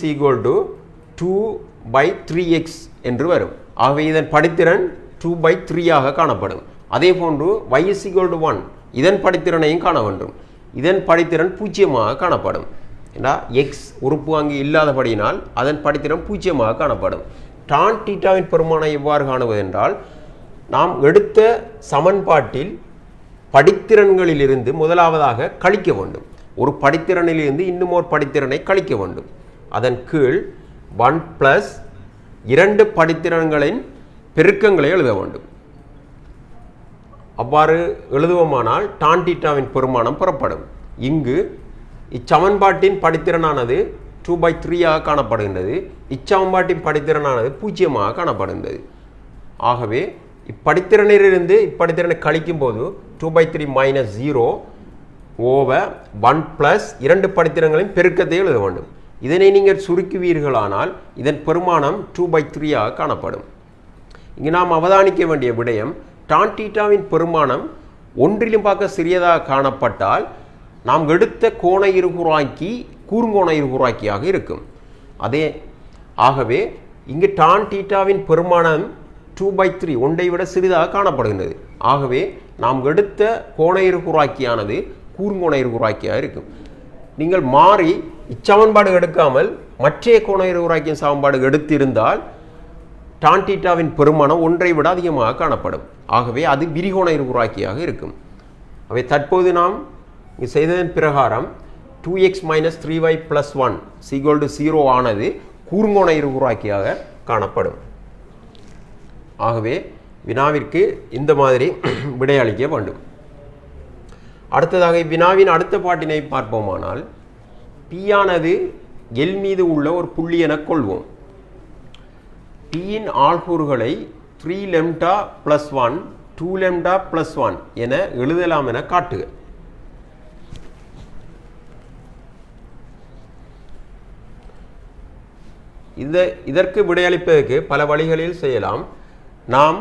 2/3x என்று வரும். ஆகவே இதன் படித்திறன் 2/3 காணப்படும். அதே போன்று y = 1 இதன் படித்திறனையும் காண வேண்டும். இதன் படித்திறன் 0 காணப்படும். ஏன்னா எக்ஸ் உறுப்பு அங்கு இல்லாதபடியினால் அதன் படித்திறன் 0 காணப்படும். டான் தீட்டாவின் பெருமானம் எவ்வாறு காணுவது என்றால் நாம் எடுத்த சமன்பாட்டில் படித்திறன்களிலிருந்து முதலாவதாக கழிக்க வேண்டும். ஒரு படித்திறனிலிருந்து இன்னும் ஒரு படித்திறனை கழிக்க வேண்டும். அதன் கீழ் 1 + 2 படித்திறன்களின் பெருக்கங்களை எழுத வேண்டும். அவ்வாறு எழுதுவோமானால் டான் தீட்டாவின் பெருமானம் பெறப்படும். இங்கு இச்சமன்பாட்டின் படித்திறனானது 2/3 காணப்படுகின்றது. இச்சமன்பாட்டின் படித்திறனானது 0 காணப்படுகின்றது. ஆகவே இப்படித்திறனிலிருந்து இப்படித்திறனை கழிக்கும் போது 2/3 - 0 ஓவர் 1 + 2 படித்திறன்களின் பெருக்கத்தை எழுத வேண்டும். இதனை நீங்கள் சுருக்குவீர்களானால் இதன் பெருமானம் 2/3 காணப்படும். இங்கு நாம் அவதானிக்க வேண்டிய விடயம் டான் தீட்டாவின் பெருமானம் ஒன்றிலும் பார்க்க சிறியதாக காணப்பட்டால் நாம் எடுத்த கோண இருகுறாக்கி கூர்ங்கோண இருகுறாக்கியாக இருக்கும். ஆகவே இங்கு டான் தீட்டாவின் பெருமானம் 2/3 ஒன்றை விட சிறிதாக காணப்படுகின்றது. ஆகவே நாம் எடுத்த கோண இருகுறாக்கியானது கூர்ங்கோண இருகுறாக்கியாக இருக்கும். நீங்கள் மாறி இச்சமன்பாடு எடுக்காமல் மற்ற கோண இருகுறாக்கியின் சமன்பாடு எடுத்திருந்தால் டான் தீட்டாவின் பெருமானம் ஒன்றை விட அதிகமாக காணப்படும். ஆகவே அது விரிகோண இருகுறாக்கியாக இருக்கும். அவை தற்போது நாம் செய்ததன் பிரகாரம் 2x - 3y + 1 = 0 ஆனது கூர்ங்கோண இருகுறாக்கியாக காணப்படும். ஆகவே வினாவிற்கு இந்த மாதிரி விடையளிக்க வேண்டும். அடுத்ததாக வினாவின் அடுத்த பாட்டினை பார்ப்போமானால், P ஆனது L மீது உள்ள ஒரு புள்ளி என கொள்வோம். P இன் ஆள்கூறுகளை 3λ + 1 2λ + 1 என எழுதலாம் என காட்டுக. இதற்கு விடையளிப்பதற்கு பல வழிகளில் செய்யலாம். நாம்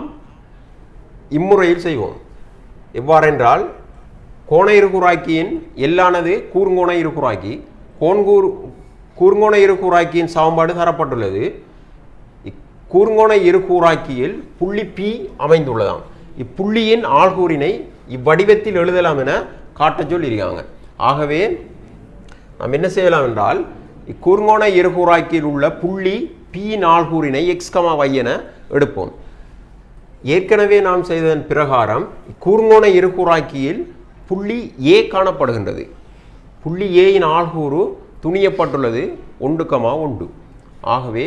இம்முறையில் செய்வோம். எவ்வாறென்றால், கோண இருகுறாக்கியின் எல்லானது கூர்ங்கோண இருகுறாக்கி, கூர்ங்கோண இருகுறாக்கியின் சமன்பாடு தரப்பட்டுள்ளது. கூர்ங்கோண இருகூறாக்கியில் புள்ளி P அமைந்துள்ளதாம். இப்புள்ளியின் ஆள்கூறினை இவ்வடிவத்தில் எழுதலாம் என காட்ட சொல்லியிருக்காங்க. ஆகவே நாம் என்ன செய்யலாம் என்றால், இக்கூர்ங்கோண இருகூறாக்கியில் உள்ள புள்ளி P இன் ஆள்கூறினை x, y என எடுப்போம். ஏற்கனவே நாம் செய்ததன் பிரகாரம் கூர்ங்கோண இருகூறாக்கியில் புள்ளி A காணப்படுகின்றது. புள்ளி A இன் ஆள்கூறு துணியப்பட்டுள்ளது 1, 1. ஆகவே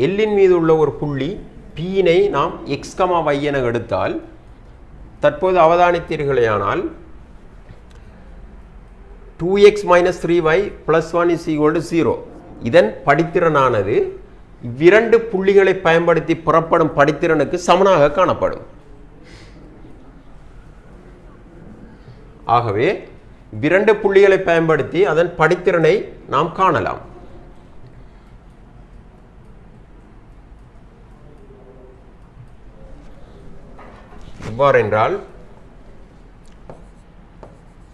எல்லின் மீது உள்ள ஒரு புள்ளி P-னை நாம் x, y என எடுத்தால், தற்போது அவதானித்தீர்களேயானால் 2x - 3y + 1 = 0. இதன் படித்திறனானது இவ்விரண்டு புள்ளிகளை பயன்படுத்தி புறப்படும் படித்திறனுக்கு சமனாக காணப்படும். ஆகவே இவ்விரண்டு புள்ளிகளை பயன்படுத்தி அதன் படித்திறனை நாம் காணலாம். எவ்வாறென்றால்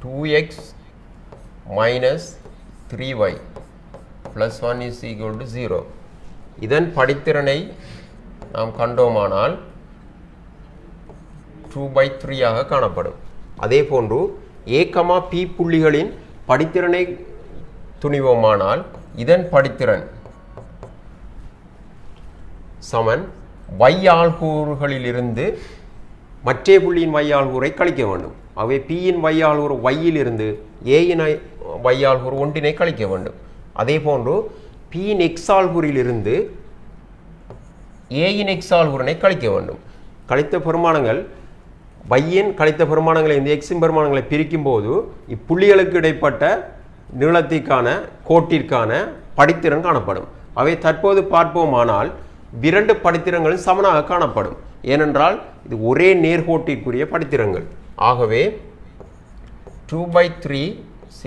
2x - 3y + 1 = 0. இதன் படித்திறனை நாம் கண்டோமானால் 2/3 ஆக காணப்படும். அதே போன்று A, P புள்ளிகளின் படித்திறனை துணிவோமானால் இதன் படித்திறன் சமன் y ஆள்கூறுகளிலிருந்து மற்ற புள்ளியின் y ஆள்கூறை கழிக்க வேண்டும். அவை P இன் y ஆள்கூறு y இலிருந்து A இன் y ஆள்கூறு 1 கழிக்க வேண்டும். அதே போன்று P in x ஆள்கூறிலிருந்து A in x ஆள்கூறினை கழிக்க வேண்டும். கழித்த பெருமானங்கள் y இன் கழித்த பெருமானங்களை இந்த x இன் பெருமானங்களை பிரிக்கும் போது இப்புள்ளிகளுக்கு இடைப்பட்ட நீளத்திற்கான கோட்டிற்கான படித்திறன் காணப்படும். அவை தற்போது பார்ப்போமானால் இரண்டு படித்திறங்களும் சமனாக காணப்படும். ஏனென்றால் இது ஒரே நேர்கோட்டிற்குரிய படித்திறங்கள். ஆகவே 2/3 =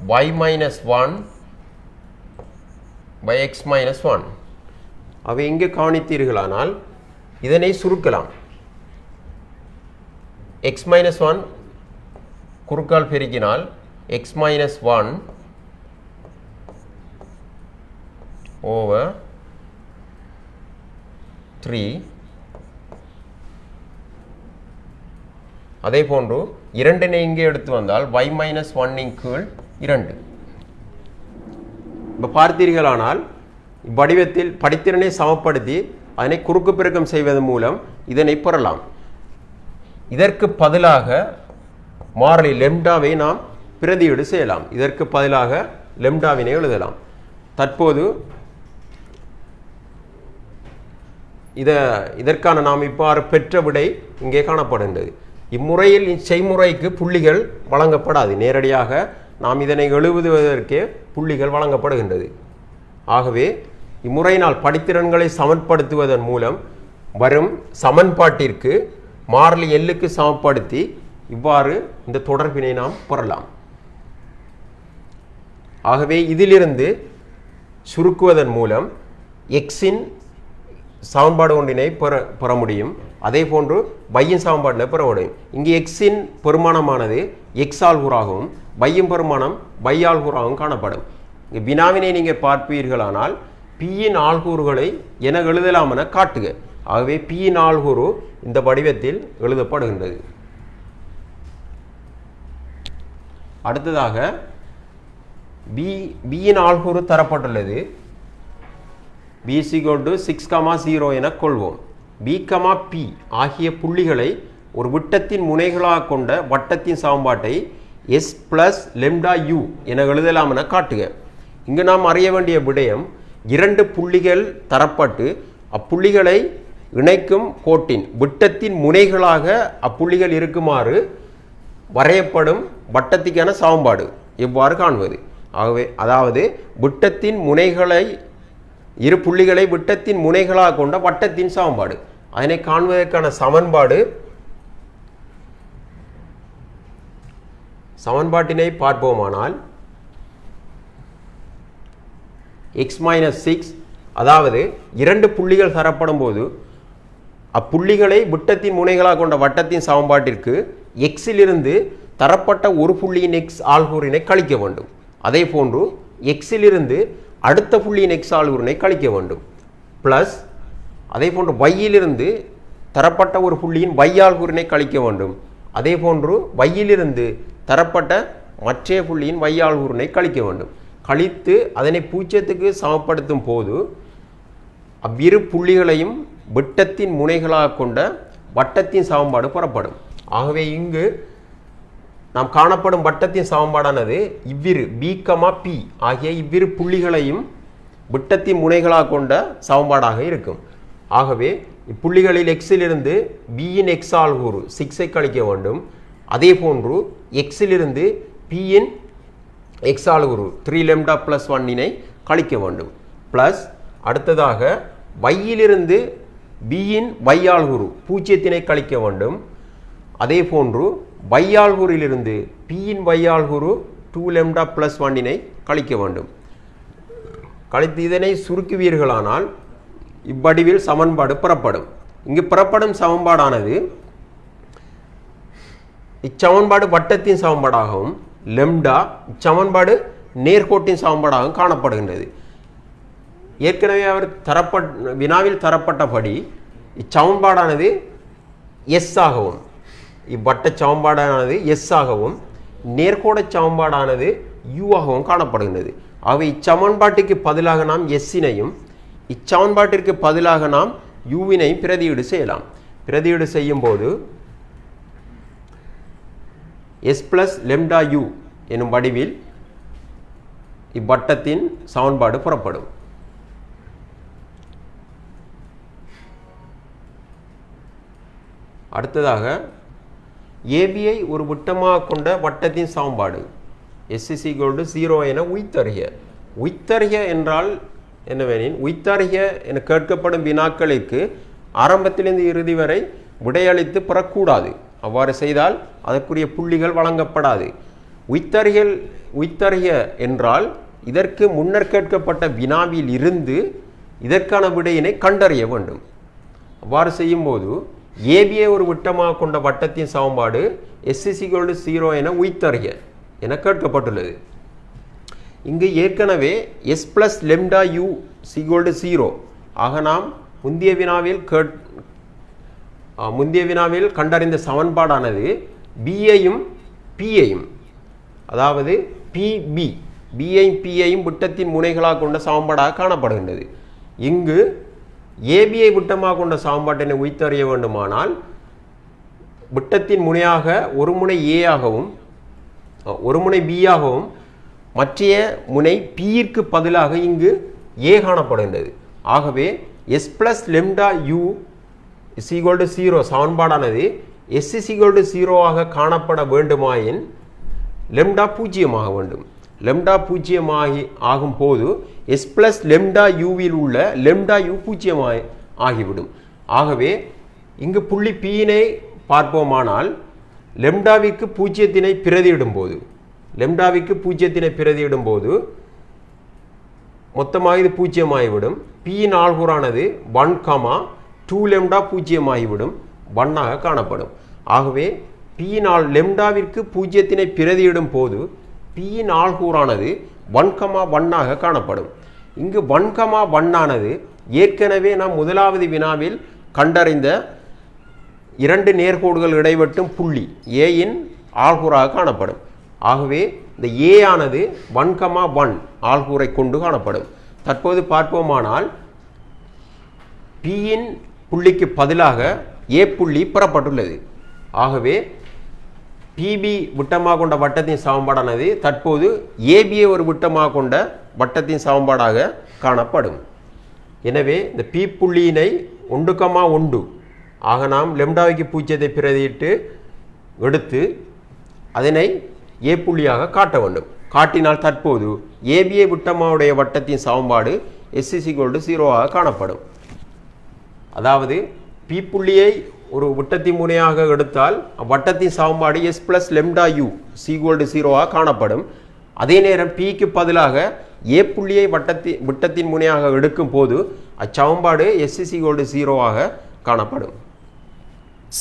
y - 1 / x - 1. அவை இங்கே கவனித்தீர்களானால் இதனை சுருக்கலாம். x - 1 குறுக்கால் பெருக்கினால் x - 1 / 3. அதே போன்று 2 இங்கே எடுத்து வந்தால் y - 1 இன் கீழ் 2. இப்போ பார்த்தீர்களானால் இவ்வடிவத்தில் படித்திறனை சமப்படுத்தி அதனை குறுக்கு பெருக்கம் செய்வதன் மூலம் இதனை பெறலாம். இதற்கு பதிலாக மாறிலி லெம்டாவை நாம் பிரதியீடு செய்யலாம். இதற்கு பதிலாக லெம்டாவினை எழுதலாம். தற்போது இதற்கான நாம் இவ்வாறு பெற்ற விடை இங்கே காணப்படுகின்றது. இம்முறையில் செய்முறைக்கு புள்ளிகள் வழங்கப்படாது. நேரடியாக நாம் இதனை எழுதுவதற்கே புள்ளிகள் வழங்கப்படுகின்றது. ஆகவே இம்முறையினால் படித்திறன்களை சமன்படுத்துவதன் மூலம் வரும் சமன்பாட்டிற்கு மாறிலி எல்லுக்கு சமப்படுத்தி இவ்வாறு இந்த தொடர்பினை நாம் பெறலாம். ஆகவே இதிலிருந்து சுருக்குவதன் மூலம் எக்ஸின் சமன்பாடு ஒன்றினை பெற முடியும். அதே போன்று பையின் சமன்பாட்டினை பெற முடியும். இங்கே எக்ஸின் பெருமானமானது எக்ஸ் ஆள்கூறாகவும் பையின் பெருமானம் பை ஆள்கூறாகவும் காணப்படும். இங்கே வினாவினை நீங்கள் பார்ப்பீர்களானால் பியின் ஆள்கூறுகளை என எழுதலாம் என காட்டுக. ஆகவே பியின் ஆள்கூறு இந்த வடிவத்தில் எழுதப்படுகின்றது. அடுத்ததாக பியின் ஆள்கூறு தரப்பட்டுள்ளது. b = 6,0 என கொள்வோம். b, p ஆகிய புள்ளிகளை ஒரு விட்டத்தின் முனைகளாக கொண்ட வட்டத்தின் சமன்பாட்டை s + λu என எழுதலாம் என காட்டுக. இங்கு நாம் அறிய வேண்டிய விடயம், இரண்டு புள்ளிகள் தரப்பட்டு அப்புள்ளிகளை இணைக்கும் கோட்டின் விட்டத்தின் முனைகளாக அப்புள்ளிகள் இருக்குமாறு வரையப்படும் வட்டத்திற்கான சமன்பாடு எவ்வாறு காண்பது. ஆகவே அதாவது விட்டத்தின் முனைகளை இரு புள்ளிகளை விட்டத்தின் முனைகளாக கொண்ட வட்டத்தின் சமன்பாடு, அதனை காண்பதற்கான சமன்பாட்டினை பார்ப்போமானால் x - 6, அதாவது இரண்டு புள்ளிகள் தரப்படும் போது அப்புள்ளிகளை விட்டத்தின் முனைகளாக கொண்ட வட்டத்தின் சமன்பாட்டிற்கு எக்ஸிலிருந்து தரப்பட்ட ஒரு புள்ளியின் x ஆள்கூறினை கழிக்க வேண்டும். அதே போன்று எக்ஸிலிருந்து அடுத்த புள்ளியின் x ஆள்கூறினை கழிக்க வேண்டும். ப்ளஸ் அதே போன்று y-இலிருந்து தரப்பட்ட ஒரு புள்ளியின் y ஆள்கூறினை கழிக்க வேண்டும். அதே போன்று y-இலிருந்து தரப்பட்ட மற்ற புள்ளியின் y ஆள்கூறினை கழிக்க வேண்டும். கழித்து அதனை 0க்கு சமப்படுத்தும் போது அவ்விரு புள்ளிகளையும் விட்டத்தின் முனைகளாக கொண்ட வட்டத்தின் சமன்பாடு பெறப்படும். ஆகவே இங்கு நாம் காணப்படும் வட்டத்தின் சமன்பாடானது இவ்விரு b, p ஆகிய இவ்விரு புள்ளிகளையும் விட்டத்தின் முனைகளாக கொண்ட சமன்பாடாக இருக்கும். ஆகவே இப்புள்ளிகளில் எக்ஸிலிருந்து bயின் x ஆள்கூறு 6ஐ கழிக்க வேண்டும். அதே போன்று எக்ஸிலிருந்து pயின் x ஆள்கூறு 3λ + 1 கழிக்க வேண்டும். ப்ளஸ் அடுத்ததாக y-இலிருந்து bயின் y ஆள்கூறு 0 கழிக்க வேண்டும். அதே போன்று y ஆள்கூறிலிருந்து pயின் y ஆள்கூறு 2λ + 1 கழிக்க வேண்டும். கழித்து இதனை சுருக்குவீர்களானால் இவ்வடிவில் சமன்பாடு பெறப்படும். இங்கு பெறப்படும் சமன்பாடானது இச்சமன்பாடு வட்டத்தின் சமன்பாடாகவும் லெம்டா இச்சமன்பாடு நேர்கோட்டின் சமன்பாடாகவும் காணப்படுகின்றது. ஏற்கனவே அவர் வினாவில் தரப்பட்டபடி இச்சமன்பாடானது எஸ் ஆகவும் இவ்வட்ட சமன்பாடானது எஸ் ஆகவும் நேர்கோட சமன்பாடானது யூ ஆகவும் காணப்படுகின்றது. ஆகவே இச்சமன்பாட்டிற்கு பதிலாக நாம் எஸ்ஸினையும் இச்சமன்பாட்டிற்கு பதிலாக நாம் யூவினையும் பிரதியீடு செய்யலாம். பிரதியீடு செய்யும் போது s + λu எனும் வடிவில் இவ்வட்டத்தின் சமன்பாடு புறப்படும். அடுத்ததாக ஏபியை ஒரு விட்டமாக கொண்ட வட்டத்தின் சமன்பாடு s = 0 என உய்த்தறிக என்றால் என்னவெனில், உய்த்தறிக என கேட்கப்படும் வினாக்களுக்கு ஆரம்பத்திலிருந்து இறுதி வரை விடையளித்து பெறக்கூடாது. அவ்வாறு செய்தால் அதற்குரிய புள்ளிகள் வழங்கப்படாது. உய்த்தறிக என்றால் இதற்கு முன்னர் கேட்கப்பட்ட வினாவில் இருந்து இதற்கான விடையினை கண்டறிய வேண்டும். அவ்வாறு செய்யும்போது ஏபியை ஒரு விட்டமாக கொண்ட வட்டத்தின் சமன்பாடு s = 0 என உய்த்தறிக என கேட்கப்பட்டுள்ளது. இங்கு ஏற்கனவே s + λu = 0 ஆக நாம் முந்தைய வினாவில் கண்டறிந்த சமன்பாடானது பியையும் பியையும், அதாவது பியையும் பியையும் விட்டத்தின் முனைகளாக கொண்ட சமன்பாடாக காணப்படுகின்றது. இங்கு ஏபியை விட்டமாக கொண்ட சமன்பாட்டினை உய்த்தறிய வேண்டுமானால் விட்டத்தின் முனையாக ஒரு முனை ஏ ஆகவும் ஒரு முனை பி ஆகவும் மற்றைய முனை பியிற்கு பதிலாக இங்கு ஏ காணப்படுகின்றது. ஆகவே s + λu = 0 சமன்பாடானது s = 0 ஆக காணப்பட வேண்டுமாயின் λ 0 ஆக வேண்டும். λ 0 ஆகும் போது s + λu உள்ள λu 0 ஆகிவிடும். ஆகவே இங்கு புள்ளி Pயினை பார்ப்போமானால் λவிற்கு 0 பிரதியிடும் போது மொத்தமாக இது 0 ஆகிவிடும். Pயின் ஆள்கூறானது 1, 2λ 0 ஆகிவிடும், 1 ஆக காணப்படும். ஆகவே Pயினால் λவிற்கு 0 பிரதியிடும் போது Pயின் ஆள்கூறானது 1, 1 ஆக காணப்படும். இங்கு 1, 1 ஆனது ஏற்கனவே நாம் முதலாவது வினாவில் கண்டறிந்த இரண்டு நேர்கோடுகள் இடைவெட்டும் புள்ளி ஏயின் ஆள்கூறாக காணப்படும். ஆகவே இந்த ஏ ஆனது 1,1 ஆள்கூறை கொண்டு காணப்படும். தற்போது பார்ப்போமானால் பியின் புள்ளிக்கு பதிலாக ஏ புள்ளி பெறப்பட்டுள்ளது. ஆகவே பிபி விட்டமாக கொண்ட வட்டத்தின் சமன்பாடானது தற்போது ஏபியை ஒரு விட்டமாக கொண்ட வட்டத்தின் சமன்பாடாக காணப்படும். எனவே இந்த பி புள்ளியினை 1,1 ஆக நாம் லெம்டாவுக்கு பூஜ்ஜியத்தை பிரதியிட்டு எடுத்து அதனை ஏ புள்ளியாக காட்ட வேண்டும். காட்டினால் தற்போது ஏபிஏ விட்டமாவுடைய வட்டத்தின் சமன்பாடு S=0 காணப்படும். அதாவது பி புள்ளியை ஒரு வட்டத்தின் முனையாக எடுத்தால் வட்டத்தின் சமன்பாடு S+λu=0 காணப்படும். அதே நேரம் பிக்கு பதிலாக ஏ புள்ளியை வட்டத்தின் முனையாக எடுக்கும் போது அச்சமன்பாடு S=0 காணப்படும்.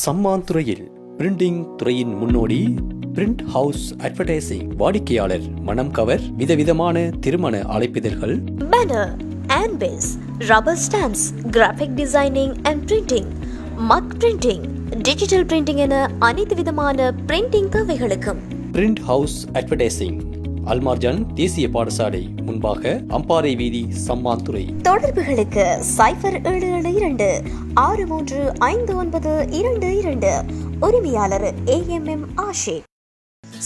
சம்மாந்துறையில் பிரிண்டிங் துறையின் முன்னோடி பிரிண்ட் ஹவுஸ் அட்வர்டைசிங் வாடிக்கையாளர் மனம் கவர் விதவிதமான திருமண அழைப்பிதழ்கள், banner, handbills, rubber stamps, graphic designing and printing, mug printing, digital printing என அனைத்து விதமான பிரிண்டிங் தேவைகளுக்கும் பிரிண்ட் ஹவுஸ் அட்வர்டைசிங், அல்மார்ஜான் தேசிய பாடசாலை முன்பாக அம்பாறை வீதி, சம்மாந்துறை. தொடர்புகளுக்கு 0772 635922. உரிமையாளர் AMM ஆஷிக்.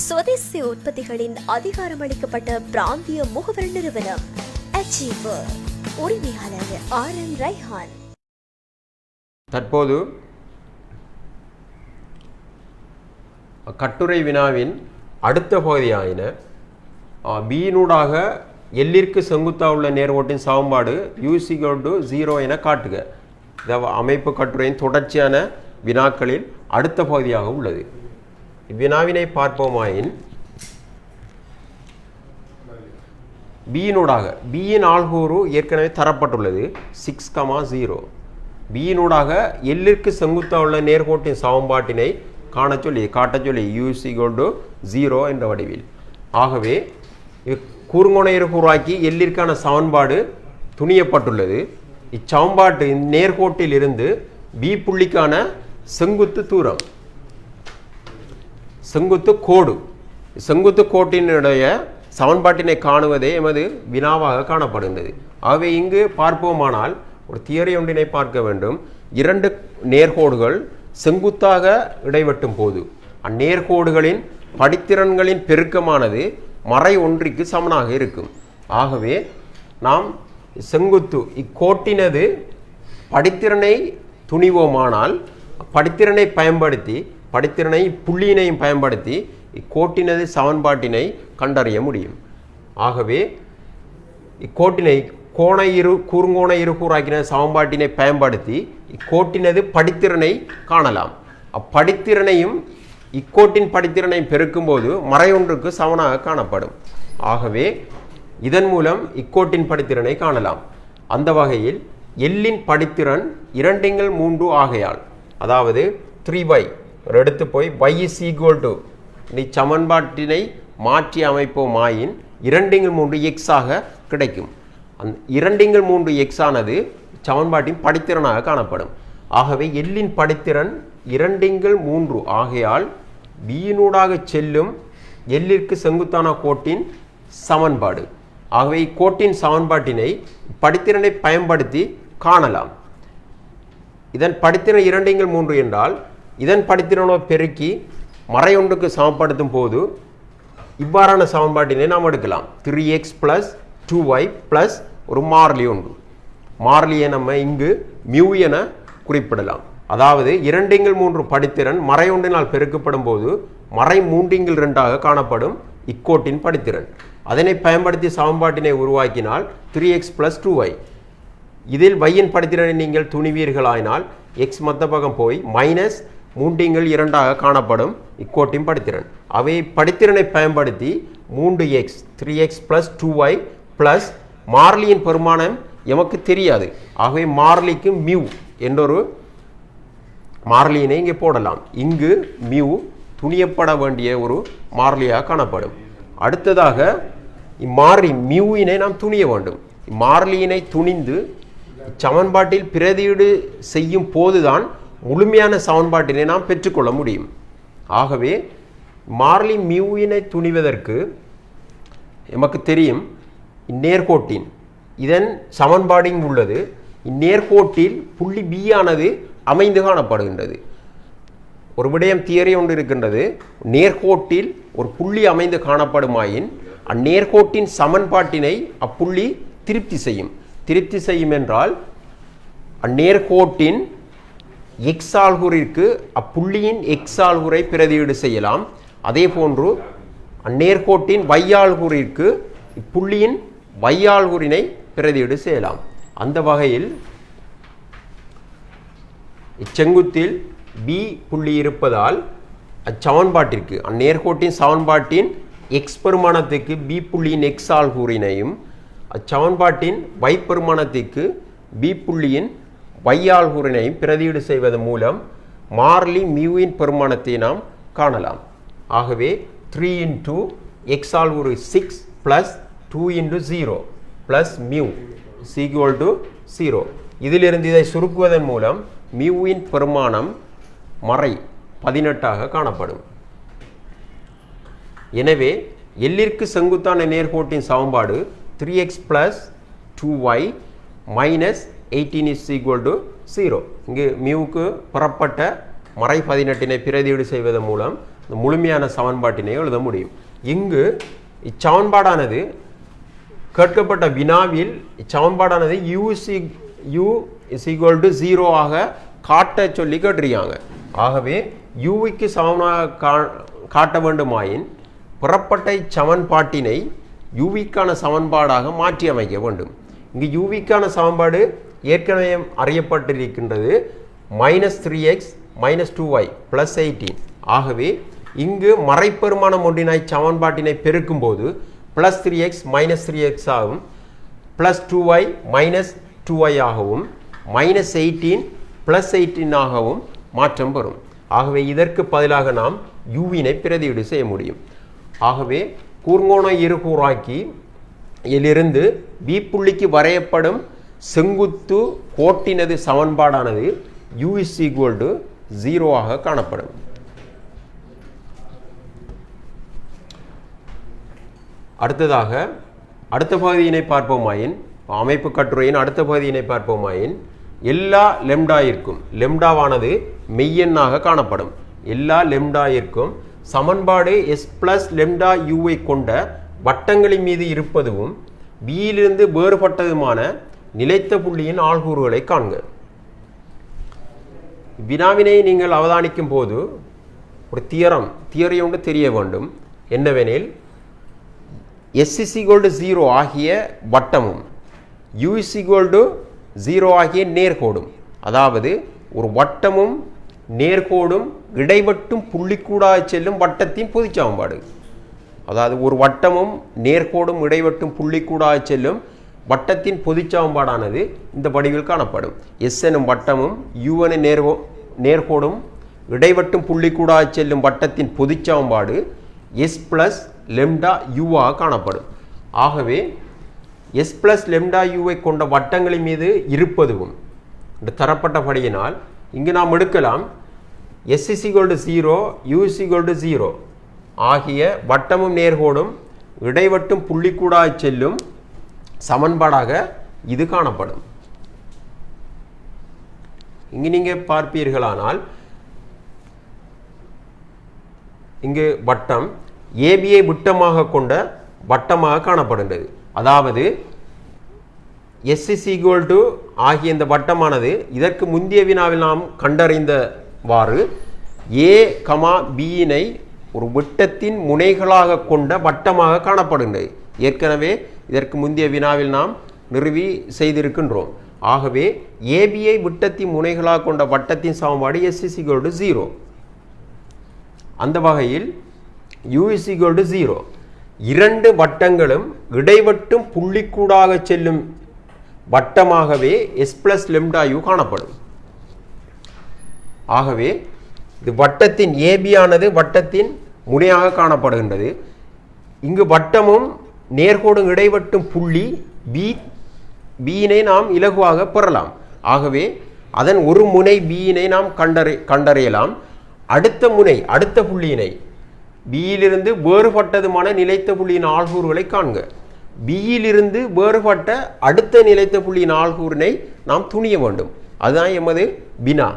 சுதேசி உற்பத்திகளின் அதிகாரமளிக்கப்பட்ட பிராந்திய முகவர் நிறுவனம் அச்சீவர். உரிமையாளர் RM ரைஹான். தற்போது கட்டுரை வினாவின் அடுத்த பகுதியாயின பியினூடாக எல்லிற்கு செங்குத்தா உள்ள நேர்கோட்டின் சமன்பாடு U=0 என காட்டுக. இந்த அமைப்பு கட்டுரையின் தொடர்ச்சியான வினாக்களில் அடுத்த பகுதியாக உள்ளது. இவ்வினாவினை பார்ப்போமாயின் பியினூடாக பியின் ஆள்கூறு ஏற்கனவே தரப்பட்டுள்ளது 6,0. பியினூடாக எல்லிற்கு செங்குத்தா உள்ள நேர்கோட்டின் சமன்பாட்டினை காட்டச் சொல்லி U=0 என்ற வடிவில். ஆகவே கூர்ங்கோண இருகூறாக்கி எல்லிற்கான சமன்பாடு துணியப்பட்டுள்ளது. இச்சமன்பாட்டு நேர்கோட்டில் இருந்து பி புள்ளிக்கான செங்குத்து தூரம், செங்குத்து கோடு, செங்குத்து கோட்டினுடைய சமன்பாட்டினை காணுவதே எமது வினாவாக காணப்படுகிறது. ஆகவே இங்கு பார்ப்போமானால் ஒரு தியரி ஒன்றினை பார்க்க வேண்டும். 2 நேர்கோடுகள் செங்குத்தாக இடைவெட்டும் போது அந்நேர்கோடுகளின் படித்திறன்களின் பெருக்கமானது மறை ஒன்றிற்கு சமனாக இருக்கும். ஆகவே நாம் செங்குத்து இக்கோட்டினது படித்திறனை துணிவோமானால் படித்திறனை பயன்படுத்தி படித்திறனை புள்ளியினையும் பயன்படுத்தி இக்கோட்டினது சமன்பாட்டினை கண்டறிய முடியும். ஆகவே இக்கோட்டினை கூர்ங்கோண இருகூறாக்கின சமன்பாட்டினை பயன்படுத்தி இக்கோட்டினது படித்திறனை காணலாம். அப்படித்திறனையும் இக்கோட்டின் படித்திறனை பெருக்கும்போது மறையொன்றுக்கு சமனாக காணப்படும். ஆகவே இதன் மூலம் இக்கோட்டின் படித்திறனை காணலாம். அந்த வகையில் எல்லின் படித்திறன் 2/3 ஆகையால், அதாவது 3y எடுத்து போய் y=, நீ சமன்பாட்டினை மாற்றி அமைப்போமாயின் 2/3x ஆக கிடைக்கும். அந்த 2/3x ஆனது சமன்பாட்டின் படித்திறனாக காணப்படும். ஆகவே எல்லின் படித்திறன் 2/3 ஆகையால் பியினூடாக செல்லும் எல்லிற்கு செங்குத்தான கோட்டின் சமன்பாடு. ஆகவே இக்கோட்டின் சமன்பாட்டினை படித்திறனை பயன்படுத்தி காணலாம். இதன் படித்திறன் 2/3 என்றால் இதன் படித்திறனோ பெருக்கி மறையொன்றுக்கு சமப்படுத்தும் போது இவ்வாறான சமன்பாட்டினை நாம் எடுக்கலாம். 3x + 2y + ஒரு மாறிலி ஒன்று. மாறிலியை நம்ம இங்கு மியூ என குறிப்பிடலாம். அதாவது 2/3 படித்திறன் மறையொன்றினால் பெருக்கப்படும் போது மறை 3/2 காணப்படும் இக்கோட்டின் படித்திறன். அதனை பயன்படுத்தி சமன்பாட்டினை உருவாக்கினால் 3x + 2y. இதில் y-யின் படித்திறனை நீங்கள் துணிவீர்களாயினால் x மொத்த பக்கம் போய் -3/2 காணப்படும் இக்கோட்டின் படித்திறன். அவை படித்திறனை பயன்படுத்தி 3x 3x + 2y + மாறிலியின் பெருமானம் எமக்கு தெரியாது. ஆகவே மாறிலிக்கு மியூ என்றொரு மாறிலியினை இங்கே போடலாம். இங்கு மியூ துணியப்பட வேண்டிய ஒரு மாறிலியாக காணப்படும். அடுத்ததாக இம்மாறி மியூவினை நாம் துணிய வேண்டும். இம்மாறிலியினை துணிந்து சமன்பாட்டில் பிரதியீடு செய்யும் போதுதான் முழுமையான சமன்பாட்டினை நாம் பெற்றுக்கொள்ள முடியும். ஆகவே மாறிலி மியூவினை துணிவதற்கு நமக்கு தெரியும் இந்நேர்கோட்டின் இதன் சமன்பாடு இங்கு உள்ளது. இந்நேர்கோட்டில் புள்ளி B ஆனது அமைந்து காணப்படுகின்றது. ஒரு விடயம் தியரி ஒன்று இருக்கின்றது. நேர்கோட்டில் ஒரு புள்ளி அமைந்து காணப்படுமாயின் அந்நேர்கோட்டின் சமன்பாட்டினை அப்புள்ளி திருப்தி செய்யும். திருப்தி செய்யும் என்றால் அந்நேர்கோட்டின் எக்ஸ் ஆல்குறிற்கு அப்புள்ளியின் எக்ஸ் ஆல்குறை பிரதியீடு செய்யலாம். அதே போன்று அந்நேர்கோட்டின் y ஆல்குறிற்கு இப்புள்ளியின் y ஆல்குறினை பிரதியீடு செய்யலாம். அந்த வகையில் இச்செங்குத்தில் B புள்ளி இருப்பதால் அச்சமன்பாட்டிற்கு அந்நேர்கோட்டின் சமன்பாட்டின் எக்ஸ் பெருமானத்துக்கு B புள்ளியின் எக்ஸ் ஆல்குறினையும் அச்சமன்பாட்டின் y பெருமானத்துக்கு B புள்ளியின் y ஆல்குறினையும் பிரதியீடு செய்வதன் மூலம் மாறிலி மியூவின் பெருமானத்தை நாம் காணலாம். ஆகவே 3 into x ஆல்குறி 6 plus 2 into 0 plus mu is equal to 0. இதிலிருந்து இதை சுருக்குவதன் மூலம் மியூவின் பெருமானம் மறை 18 காணப்படும். எனவே எல்லிற்கு செங்குத்தான நேர்கோட்டின் சமன்பாடு 3x plus 2y minus 18 is equal to 0. இங்கு மியூவுக்கு புறப்பட்ட மறை 18 பிரதியீடு செய்வதன் மூலம் முழுமையான சமன்பாட்டினை எழுத முடியும். இங்கு இச்சமன்பாடானது கேட்கப்பட்ட வினாவில் இச்சமன்பாடானது u is equal to 0 ஆக காட்ட சொல்லி கேட்டிருக்காங்க. ஆகவே யூவிக்கு சமமாக காட்ட வேண்டுமாயின் புறப்பட்ட இச்சமன்பாட்டினை யூவிக்கான சமன்பாடாக மாற்றி அமைக்க வேண்டும். இங்கு யூவிக்கான சமன்பாடு ஏற்கனவே அறியப்பட்டிருக்கின்றது -3x - 2y + 18. ஆகவே இங்கு மறைப்பெருமானம் ஒன்றினை சமன்பாட்டினை பெருக்கும் போது +3x - 3x ஆகும், +2y - 2y ஆகவும், -18 + 18 ஆகவும் மாற்றம் பெறும். ஆகவே இதற்கு பதிலாக நாம் யூவினை பிரதியீடு செய்ய முடியும். ஆகவே கூர்ங்கோண இருகூறாக்கி இதிலிருந்து B புள்ளிக்கு வரையப்படும் செங்குத்து கோட்டினது சமன்பாடானது u is equal to 0 ஆக காணப்படும். அடுத்ததாக அடுத்த பகுதியினை பார்ப்போமாயின், அமைப்பு கட்டுரையின் அடுத்த பகுதியினை பார்ப்போமாயின், எல்லா லெம்டாயிற்கும் லெம்டாவானது மெய்யெண்ணாக காணப்படும். எல்லா லெம்டாயிற்கும் சமன்பாடு s plus லெம்டா யூவை கொண்ட வட்டங்களின் மீது இருப்பதும் பியிலிருந்து வேறுபட்டதுமான நிலைத்த புள்ளியின் ஆள்கூறுகளை காண்க. வினாவினை நீங்கள் அவதானிக்கும் போது ஒரு தியரி ஒன்று தெரிய வேண்டும். என்னவெனில் s is equal to 0 ஆகிய வட்டமும் u is equal to 0 ஆகிய நேர்கோடும், அதாவது ஒரு வட்டமும் நேர்கோடும் இடைவட்டும் புள்ளிக்கூடாக செல்லும் வட்டத்தின் பொதுச்சமன்பாடு. அதாவது ஒரு வட்டமும் நேர்கோடும் இடைவட்டும் புள்ளிக்கூடாக செல்லும் வட்டத்தின் பொதுச்சமன்பாடானது இந்த வடிவில் காணப்படும். S எனும் வட்டமும் u எனும் நேர்கோடும் இடைவட்டும் புள்ளிக்கூடாக செல்லும் வட்டத்தின் பொதுச்சமன்பாடு s plus லெம்டா u ஆக காணப்படும். ஆகவே s plus லெம்டா யூவை கொண்ட வட்டங்களின் மீது இருப்பதும் தரப்பட்டபடியினால் இங்கு நாம் எடுக்கலாம் s is equal to 0, u is equal to 0 ஆகிய வட்டமும் நேர்கோடும் இடைவட்டும் புள்ளிக்கூடாக செல்லும் சமன்பாடாக இது காணப்படும். இங்கு நீங்கள் பார்ப்பீர்களானால் இங்கு வட்டம் ஏபியை விட்டமாக கொண்ட வட்டமாக காணப்படுகின்றது. அதாவது s is equal to ஆகிய இந்த வட்டமானது இதற்கு முந்தைய வினாவில் நாம் கண்டறிந்தவாறு a, b-னை ஒரு வட்டத்தின் முனைகளாக கொண்ட வட்டமாக காணப்படுகின்றது. ஏற்கனவே இதற்கு முந்தைய வினாவில் நாம் நிறுவி செய்திருக்கின்றோம். ஆகவே ஏபியை விட்டத்தின் முனைகளாக கொண்ட வட்டத்தின் சமன்பாடு s is equal to 0. அந்த வகையில் u is equal to 0. இரண்டு வட்டங்களும் இடைவட்டும் புள்ளிக்கூடாக செல்லும் வட்டமாகவே s plus lambda u காணப்படும். ஆகவே இது வட்டத்தின் AB ஆனது வட்டத்தின் முனையாக காணப்படுகின்றது. இங்கு வட்டமும் நேர்கோடும் இடைவட்டும் புள்ளி B-னை நாம் இலகுவாக பெறலாம். ஆகவே அதன் ஒரு முனை B-னை நாம் கண்டறியலாம். அடுத்த புள்ளியினை பியிலிருந்து வேறுபட்டதுமான நிலைத்த புள்ளியின் ஆள்கூறுகளை காண்க. பியிலிருந்து வேறுபட்ட அடுத்த நிலைத்த புள்ளியின் ஆள்கூறினை நாம் துணிய வேண்டும். அதுதான் எமது வினா.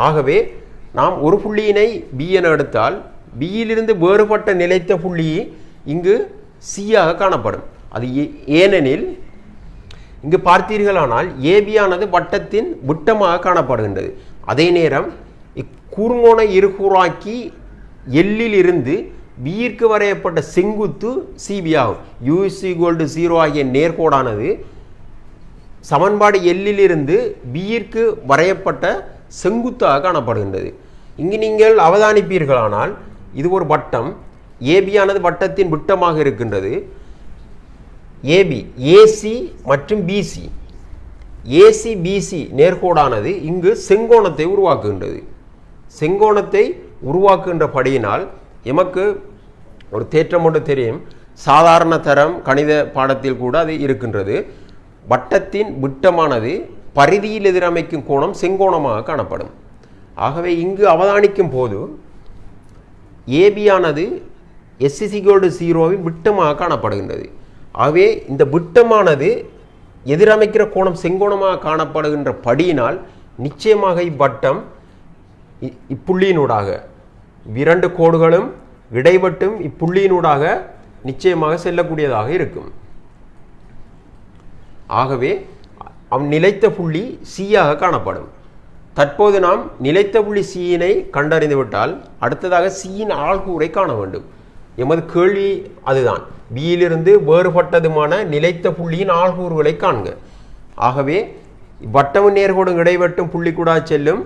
ஆகவே நாம் ஒரு புள்ளியினை பி என எடுத்தால் பியிலிருந்து வேறுபட்ட நிலைத்த புள்ளி இங்கு சியாக காணப்படும். அது ஏனெனில் இங்கு பார்த்தீர்களானால் ஏபியானது வட்டத்தின் விட்டமாக காணப்படுகின்றது. அதே நேரம் இக்கூர்ங்கோண இருகூறாக்கி எல்லில் இருந்து பியிற்கு வரையப்பட்ட செங்குத்து சிபி ஆகும். u=0 ஆகிய நேர்கோடானது சமன்பாடு எல்லில் இருந்து பியிற்கு வரையப்பட்ட செங்குத்தாக காணப்படுகின்றது. இங்கு நீங்கள் அவதானிப்பீர்களானால் இது ஒரு வட்டம். ஏபியானது வட்டத்தின் விட்டமாக இருக்கின்றது. ஏபி ஏசி மற்றும் பிசி, ஏசி பிசி நேர்கோடானது இங்கு செங்கோணத்தை உருவாக்குகின்றது. செங்கோணத்தை உருவாக்குகின்றபடியினால் எமக்கு ஒரு தேற்றம் ஒன்று தெரியும். சாதாரண தரம் கணித பாடத்தில் கூட அது இருக்கின்றது. வட்டத்தின் விட்டமானது பரிதியில் எதிரமைக்கும் கோணம் செங்கோணமாக காணப்படும். ஆகவே இங்கு அவதானிக்கும் போது ஏபியானது s=0 விட்டமாக காணப்படுகின்றது. ஆகவே இந்த விட்டமானது எதிரமைக்கிற கோணம் செங்கோணமாக காணப்படுகின்ற படியினால் நிச்சயமாக இவ்வட்டம் இப்புள்ளியினூடாக இரண்டு கோடுகளும் இடைவட்டும் இப்புள்ளியினூடாக நிச்சயமாக செல்லக்கூடியதாக இருக்கும். ஆகவே நிலைத்த புள்ளி சியாக காணப்படும். தற்போது நாம் நிலைத்த புள்ளி சியினை கண்டறிந்து விட்டால் அடுத்ததாக சியின் ஆள்கூறை காண வேண்டும். எமது கேள்வி அதுதான். பியிலிருந்து வேறுபட்டதுமான நிலைத்த புள்ளியின் ஆள்கூறுகளை காண்க. ஆகவே வட்டமும் நேர்கோடும் இடைவெட்டும் புள்ளி கூட செல்லும்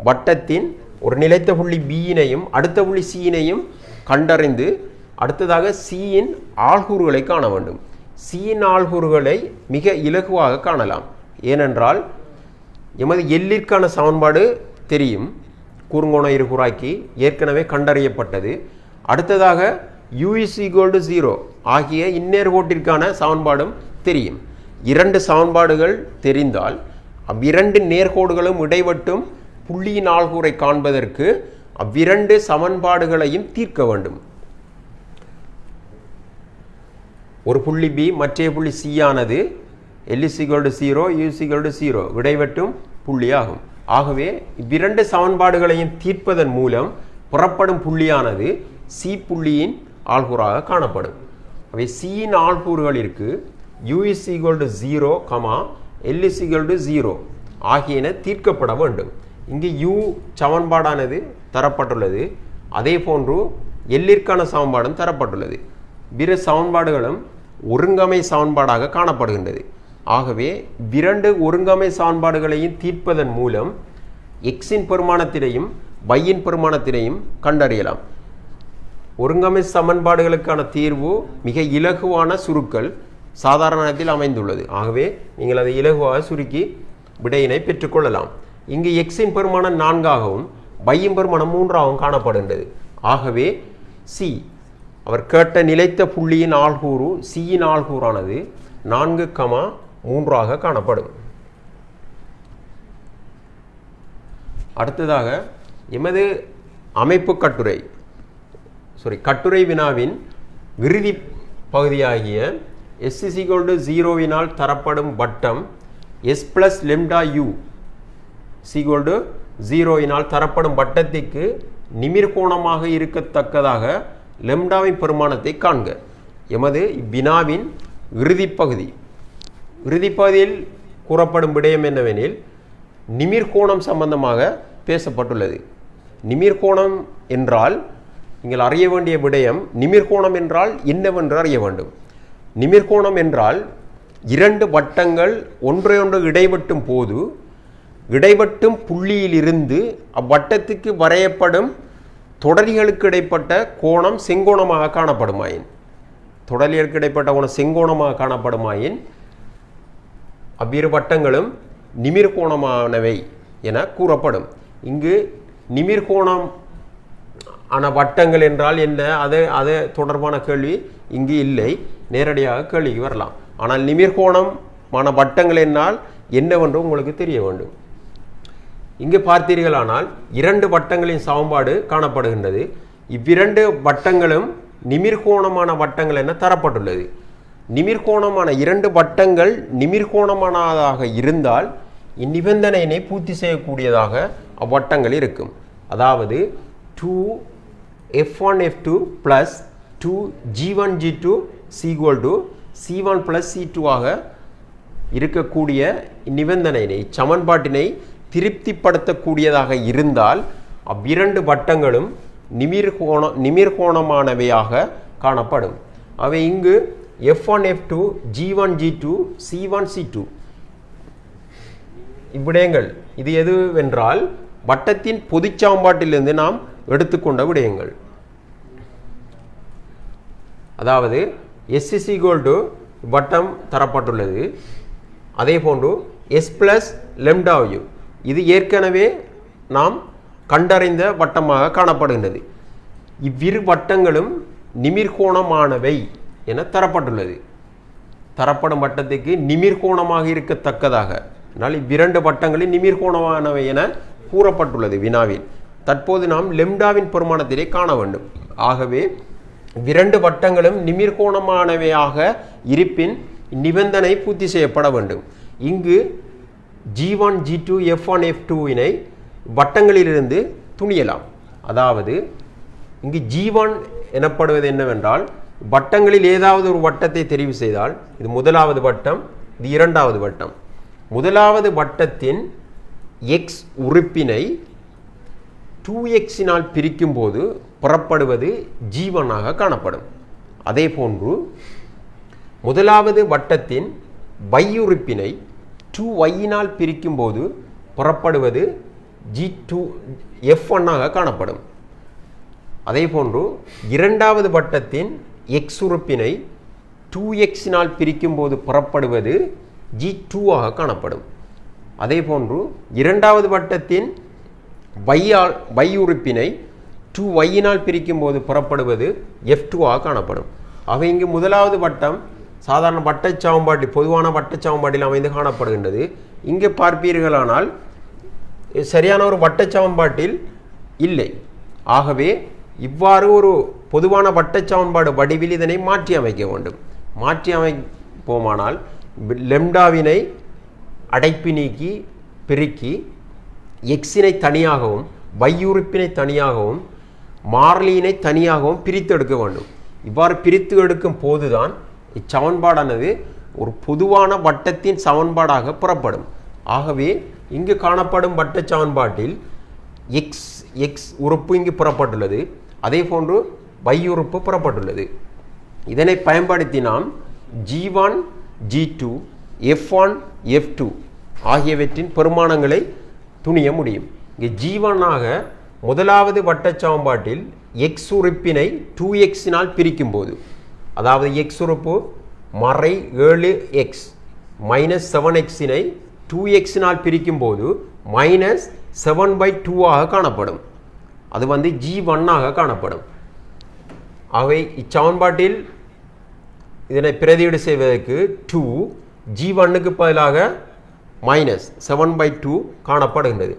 வட்டத்தின் ஒரு நிலைத்த புள்ளி பியினையும் அடுத்த புள்ளி சியினையும் கண்டறிந்து அடுத்ததாக சியின் ஆள்கூறுகளை காண வேண்டும். சியின் ஆள்கூறுகளை மிக இலகுவாக காணலாம். ஏனென்றால் எமது எல்லிற்கான சமன்பாடு தெரியும். கூர்ங்கோண இருகூறாக்கி ஏற்கனவே கண்டறியப்பட்டது. அடுத்ததாக u=0 ஆகிய இந்நேர்கோட்டிற்கான சமன்பாடும் தெரியும். இரண்டு சமன்பாடுகள் தெரிந்தால் அவ்விரண்டு நேர்கோடுகளும் இடைவட்டும் புள்ளியின் ஆள்கூறை காண்பதற்கு அவ்விரண்டு சமன்பாடுகளையும் தீர்க்க வேண்டும். ஒரு புள்ளி பி மற்றைய புள்ளி சி ஆனது l=0 u=0 இடைவெட்டும் புள்ளியாகும். ஆகவே இவ்விரண்டு சமன்பாடுகளையும் தீர்ப்பதன் மூலம் புறப்படும் புள்ளியானது சி புள்ளியின் ஆள்கூறாக காணப்படும். அவை சியின் ஆள்கூறுகளிற்கு u=0, l=0 ஆகியன தீர்க்கப்பட வேண்டும். இங்கு u சமன்பாடானது தரப்பட்டுள்ளது. அதே போன்று எல்லிற்கான சமன்பாடும் தரப்பட்டுள்ளது. பிற சமன்பாடுகளும் ஒருங்கமை சமன்பாடாக காணப்படுகின்றது. ஆகவே இரண்டு ஒருங்கமை சமன்பாடுகளையும் தீர்ப்பதன் மூலம் எக்ஸின் பெருமானத்தினையும் வையின் பெருமானத்தினையும் கண்டறியலாம். ஒருங்கமை சமன்பாடுகளுக்கான தீர்வு மிக இலகுவான சுருக்கல் சாதாரணத்தில் அமைந்துள்ளது. ஆகவே நீங்கள் அதை இலகுவாக சுருக்கி விடையினை பெற்றுக்கொள்ளலாம். இங்கு எக்ஸின் பெருமானம் 4ஆகவும் வையின் பெருமானம் 3ஆகவும் காணப்படுகின்றது. ஆகவே சி அவர் கேட்ட நிலைத்த புள்ளியின் ஆள்கூறு சியின் ஆள்கூறானது 4,3 காணப்படும். அடுத்ததாக எமது அமைப்பு கட்டுரை வினாவின் இறுதி பகுதியாகிய s=0 தரப்படும் வட்டம் s+λu 0 தரப்படும் வட்டத்திற்கு நிமிர்கோணமாக இருக்கத்தக்கதாக லெம்டாவின் பெருமானத்தை காண்க. எமது வினாவின் இறுதிப்பகுதியில் கூறப்படும் விடயம் என்னவெனில் நிமிர்கோணம் சம்பந்தமாக பேசப்பட்டுள்ளது. நிமிர்கோணம் என்றால் நீங்கள் அறிய வேண்டிய விடயம், நிமிர்கோணம் என்றால் என்னவென்று அறிய வேண்டும். நிமிர்கோணம் என்றால் இரண்டு வட்டங்கள் ஒன்றையொன்று இடைவெட்டும் போது இடைவெட்டும் புள்ளியிலிருந்து அவ்வட்டத்துக்கு வரையப்படும் தொடரிகளுக்கு இடைப்பட்ட கோணம் செங்கோணமாக காணப்படுமாயின், தொடரிகளுக்கு இடைப்பட்ட கோணம் செங்கோணமாக காணப்படுமாயின் அவ்விரு வட்டங்களும் நிமிர்கோணமானவை என கூறப்படும். இங்கு நிமிர்கோணம் ஆன வட்டங்கள் என்றால் என்ன, அது தொடர்பான கேள்வி இங்கு இல்லை, நேரடியாக கேள்விக்கு வரலாம். ஆனால் நிமிர்கோணமான வட்டங்கள் என்னால் என்னவென்று உங்களுக்கு தெரிய வேண்டும். இங்கு பார்த்தீர்களானால் இரண்டு வட்டங்களின் சமன்பாடு காணப்படுகின்றது. இவ்விரண்டு வட்டங்களும் நிமிர்கோணமான வட்டங்கள் என தரப்பட்டுள்ளது. நிமிர்கோணமான இரண்டு வட்டங்கள் நிமிர்கோணமானதாக இருந்தால் இந்நிபந்தனையினை பூர்த்தி செய்யக்கூடியதாக அவ்வட்டங்கள் இருக்கும். அதாவது 2f1f2 plus 2g1g2 c1 plus c2 ஆக இருக்கக்கூடிய நிபந்தனையினை சமன்பாட்டினை திருப்திப்படுத்தக்கூடியதாக இருந்தால் அவ்விரண்டு வட்டங்களும் நிமிர்கோணமானவையாக காணப்படும். அவை இங்கு f1 f2 g1 g2 c1 c2 இவ்விடயங்கள் இது எதுவென்றால் வட்டத்தின் பொதுச் சமன்பாட்டிலிருந்து நாம் எடுத்துக்கொண்ட விடயங்கள். அதாவது s வட்டம் தரப்பட்டுள்ளது. அதே போன்று s plus λu இது ஏற்கனவே நாம் கண்டறிந்த வட்டமாக காணப்படுகின்றது. இவ்விரு வட்டங்களும் நிமிர்கோணமானவை என தரப்பட்டுள்ளது. தரப்படும் வட்டத்துக்கு நிமிர்கோணமாக இருக்கத்தக்கதாக ஆனால் இவ்விரண்டு வட்டங்களில் நிமிர்கோணமானவை என கூறப்பட்டுள்ளது வினாவில். தற்போது நாம் லெம்டாவின் பெருமானத்திலே காண வேண்டும். ஆகவே இவ்விரண்டு வட்டங்களும் நிமிர்கோணமானவையாக இருப்பின் நிபந்தனை பூர்த்தி செய்யப்பட வேண்டும். இங்கு g1 g2 f1 f2வினை வட்டங்களிலிருந்து துணியலாம். அதாவது இங்கு g1 எனப்படுவது என்னவென்றால் வட்டங்களில் ஏதாவது ஒரு வட்டத்தை தெரிவு செய்தால் இது முதலாவது வட்டம், இது இரண்டாவது வட்டம். முதலாவது வட்டத்தின் x உறுப்பினை 2xனால் பிரிக்கும் போது புறப்படுவது g1 ஆக காணப்படும். அதே போன்று முதலாவது வட்டத்தின் y உறுப்பினை 2yனால் பிரிக்கும் போது புறப்படுவது g2 f1 ஆக காணப்படும். அதே போன்று இரண்டாவது வட்டத்தின் x உறுப்பினை 2xனால் பிரிக்கும் போது புறப்படுவது g2 ஆக காணப்படும். அதே போன்று இரண்டாவது வட்டத்தின் y உறுப்பினை 2yனால் பிரிக்கும் போது புறப்படுவது f2 ஆக காணப்படும். அவை இங்கு முதலாவது வட்டம் சாதாரண வட்டச் சமன்பாட்டில் பொதுவான வட்டச் சமன்பாட்டில் அமைந்து காணப்படுகின்றது. இங்கே பார்ப்பீர்களானால் சரியான ஒரு வட்டச் சமன்பாட்டில் இல்லை. ஆகவே இவ்வாறு ஒரு பொதுவான வட்டச் சமன்பாடு வடிவில் இதனை மாற்றி அமைக்க வேண்டும். மாற்றி அமைப்போமானால் லெம்டாவினை அடைப்பு நீக்கி பெருக்கி எக்ஸினை தனியாகவும் y உறுப்பினை தனியாகவும் மாறிலியினை தனியாகவும் பிரித்து எடுக்க வேண்டும். இவ்வாறு பிரித்து எடுக்கும் போதுதான் இச்சமன்பாடானது ஒரு பொதுவான வட்டத்தின் சமன்பாடாக புறப்படும். ஆகவே இங்கு காணப்படும் வட்ட சமன்பாட்டில் x உறுப்பு இங்கு புறப்பட்டுள்ளது. அதே போன்று y உறுப்பு புறப்பட்டுள்ளது. இதனை பயன்படுத்தி நாம் g1 g2 f1 f2 ஆகியவற்றின் பெருமானங்களை துணிய முடியும். இங்கே g1 ஆக முதலாவது வட்டச் சமன்பாட்டில் x உறுப்பினை 2xனால் பிரிக்கும் போது, அதாவது x உறுப்பு மறை 7x மைனஸ் 7xனை 2xனால் பிரிக்கும் போது -7/2 ஆக காணப்படும். அது g1 ஆக காணப்படும். ஆகவே இச்சமன்பாட்டில் இதனை பிரதியீடு செய்வதற்கு 2 g1க்கு பதிலாக -7/2 காணப்படுகின்றது.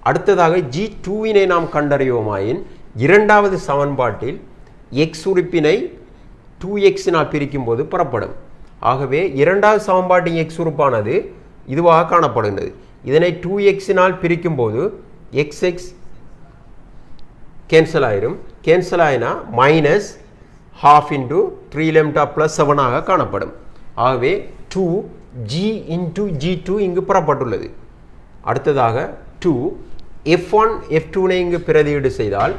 அடுத்ததாக g2வினை நாம் கண்டறியோமாயின் இரண்டாவது சமன்பாட்டில் x உறுப்பினை 2xனால் பிரிக்கும் போது புறப்படும். ஆகவே இரண்டாவது சமன்பாட்டின் x உறுப்பானது இதுவாக காணப்படுகின்றது. இதனை 2xனால் பிரிக்கும் போது xx கேன்சல் ஆயிரும். கேன்சல் ஆயினா -12 × 3 lambda + 7 ஆக காணப்படும். ஆகவே 2g × g2 இங்கு புறப்பட்டுள்ளது. அடுத்ததாக 2 f1 f2னை இங்கு பிரதியீடு செய்தால்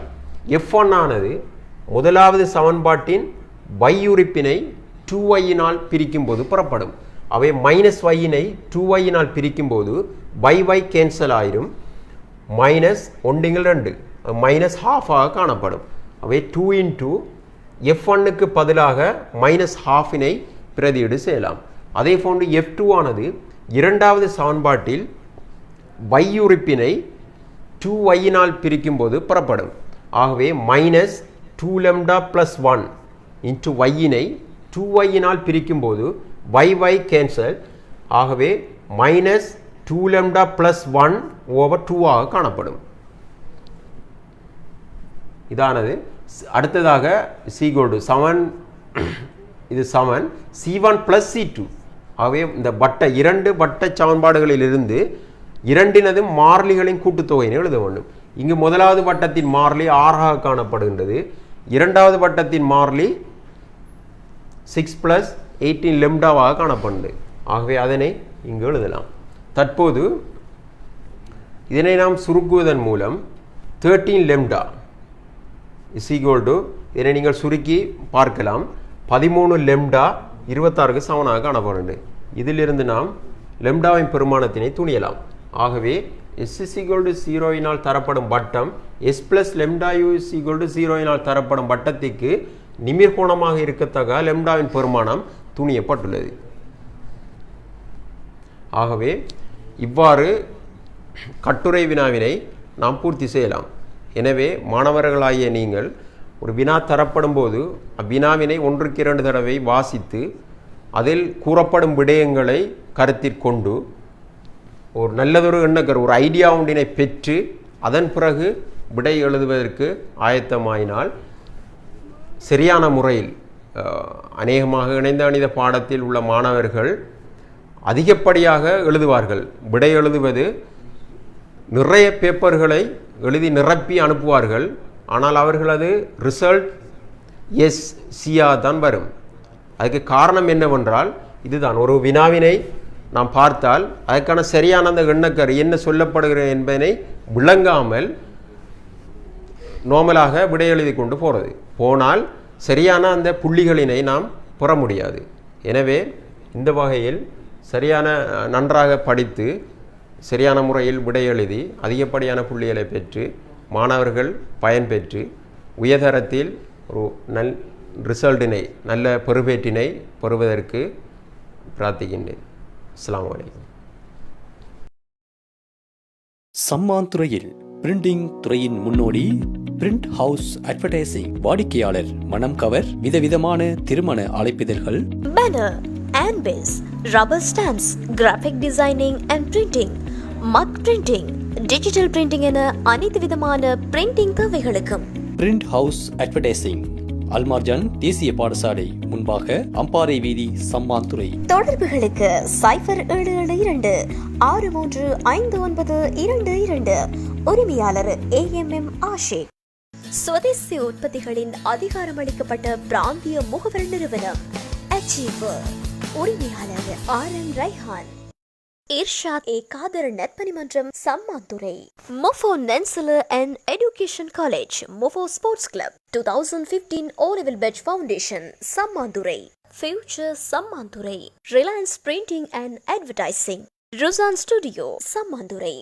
f1 ஆனது முதலாவது சமன்பாட்டின் y உறுப்பினை 2yனால் பிரிக்கும் போது புறப்படும். அவை -yனை 2yனால் பிரிக்கும் போது y கேன்சல் ஆயிரும். -1 -12 ஆக காணப்படும். அவை 2 × f1க்கு பதிலாக -12னை பிரதியீடு செய்யலாம். அதே போன்று f2 ஆனது இரண்டாவது சமன்பாட்டில் y உறுப்பினை 2yனால் பிரிக்கும் போது புறப்படும். ஆகவே -2 lambda + 1 × yனை 2yனால் பிரிக்கும் போது y கேன்சல். ஆகவே -2 lambda + 1/2 ஆக காணப்படும். இதானது அடுத்ததாக C= 7, இது சமன் C1 + C2. ஆகவே இந்த இரண்டு வட்ட சமன்பாடுகளிலிருந்து இரண்டினது மாறிலிகளின் கூட்டுத்தொகையினை எழுத வேண்டும். இங்கு முதலாவது வட்டத்தின் மாறிலி 6 காணப்படுகின்றது. இரண்டாவது வட்டத்தின் மாறிலி 6 + 18 λ காணப்படுகிறது. ஆகவே அதனை இங்கு எழுதலாம். தற்போது இதனை நாம் சுருக்குவதன் மூலம் 13 λ இதனை நீங்கள் சுருக்கி பார்க்கலாம். 13 λ 26க்கு சமனாக காணப்படுகிறது. இதிலிருந்து நாம் λவின் பெருமானத்தினை துணியலாம். ஆகவே S = 0 தரப்படும் வட்டம் S + λu = 0 தரப்படும் வட்டத்திற்கு நிமிர்கோணமாக இருக்கத்தக்க λவின் பெருமானம் துணியப்பட்டுள்ளது. ஆகவே இவ்வாறு கட்டுரை வினாவினை நாம் பூர்த்தி செய்யலாம். எனவே மாணவர்களாகிய நீங்கள் ஒரு வினா தரப்படும் போது அவ்வினாவினை 1க்கு 2 தடவை வாசித்து அதில் கூறப்படும் விடயங்களை கருத்திற்கொண்டு ஒரு நல்லதொரு எண்ணக்கரு ஒரு ஐடியா ஒன்றினை பெற்று அதன் பிறகு விடை எழுதுவதற்கு ஆயத்தமாயினால் சரியான முறையில் அநேகமாக இணைந்த கணித பாடத்தில் உள்ள மாணவர்கள் அதிகப்படியாக எழுதுவார்கள். விடை எழுதுவது நிறைய பேப்பர்களை எழுதி நிரப்பி அனுப்புவார்கள். ஆனால் அவர்களது ரிசல்ட் SCA தான் வரும். அதுக்கு காரணம் என்னவென்றால் இதுதான், ஒரு வினாவினை நாம் பார்த்தால் அதற்கான சரியான அந்த எண்ணக்கரு என்ன சொல்லப்படுகிறது என்பதனை விளங்காமல் நார்மலாக விடை எழுதி கொண்டு போனால் சரியான அந்த புள்ளிகளினை நாம் பெற முடியாது. எனவே இந்த வகையில் நன்றாக படித்து சரியான முறையில் விடை எழுதி அதிகப்படியான புள்ளிகளை பெற்று மாணவர்கள் பயன்பெற்று உயர்தரத்தில் ஒரு ரிசல்ட்டினை நல்ல பெறுபேற்றினை பெறுவதற்கு பிரார்த்திக்கின்றேன். அஸ்ஸலாமு அலைக்கும். சம்மாந்துறையில் பிரிண்டிங் துறையின் முன்னோடி பிரிண்ட் ஹவுஸ் அட்வர்டைசிங். வாடிக்கையாளர் மனம் கவர் விதவிதமான திருமண அழைப்பிதழ்கள், banner, handbills, rubber stamps, graphic designing and printing, mug printing, digital printing என அனைத்து விதமான பிரிண்டிங் தேவைகளுக்கும் பிரிண்ட் ஹவுஸ் அட்வர்டைசிங். அல்மார்ஜான் தேசிய பாடசாலை முன்பாக, அம்பாறை வீதி, சம்மாந்துறை. தொடர்புகளுக்கு 0772 635922. உரிமையாளர் AMM ஆஷிக். சுதேசி உற்பத்திகளின் அதிகாரமளிக்கப்பட்ட பிராந்திய முகவர் நிறுவனம் அச்சீவர். உரிமையாளர் RM ரைஹான். இர்ஷாத் காதர் நற்பணிமன்றம், சம்மாந்துறை. மொஃபோ நென்சலர் அண்ட் எஜுகேஷன் காலேஜ், மொஃபோ sports club, 2015 O-Level Batch Foundation, Sammanthurai. Future, Sammanthurai. Reliance printing and advertising, Rusan studio, Sammanthurai.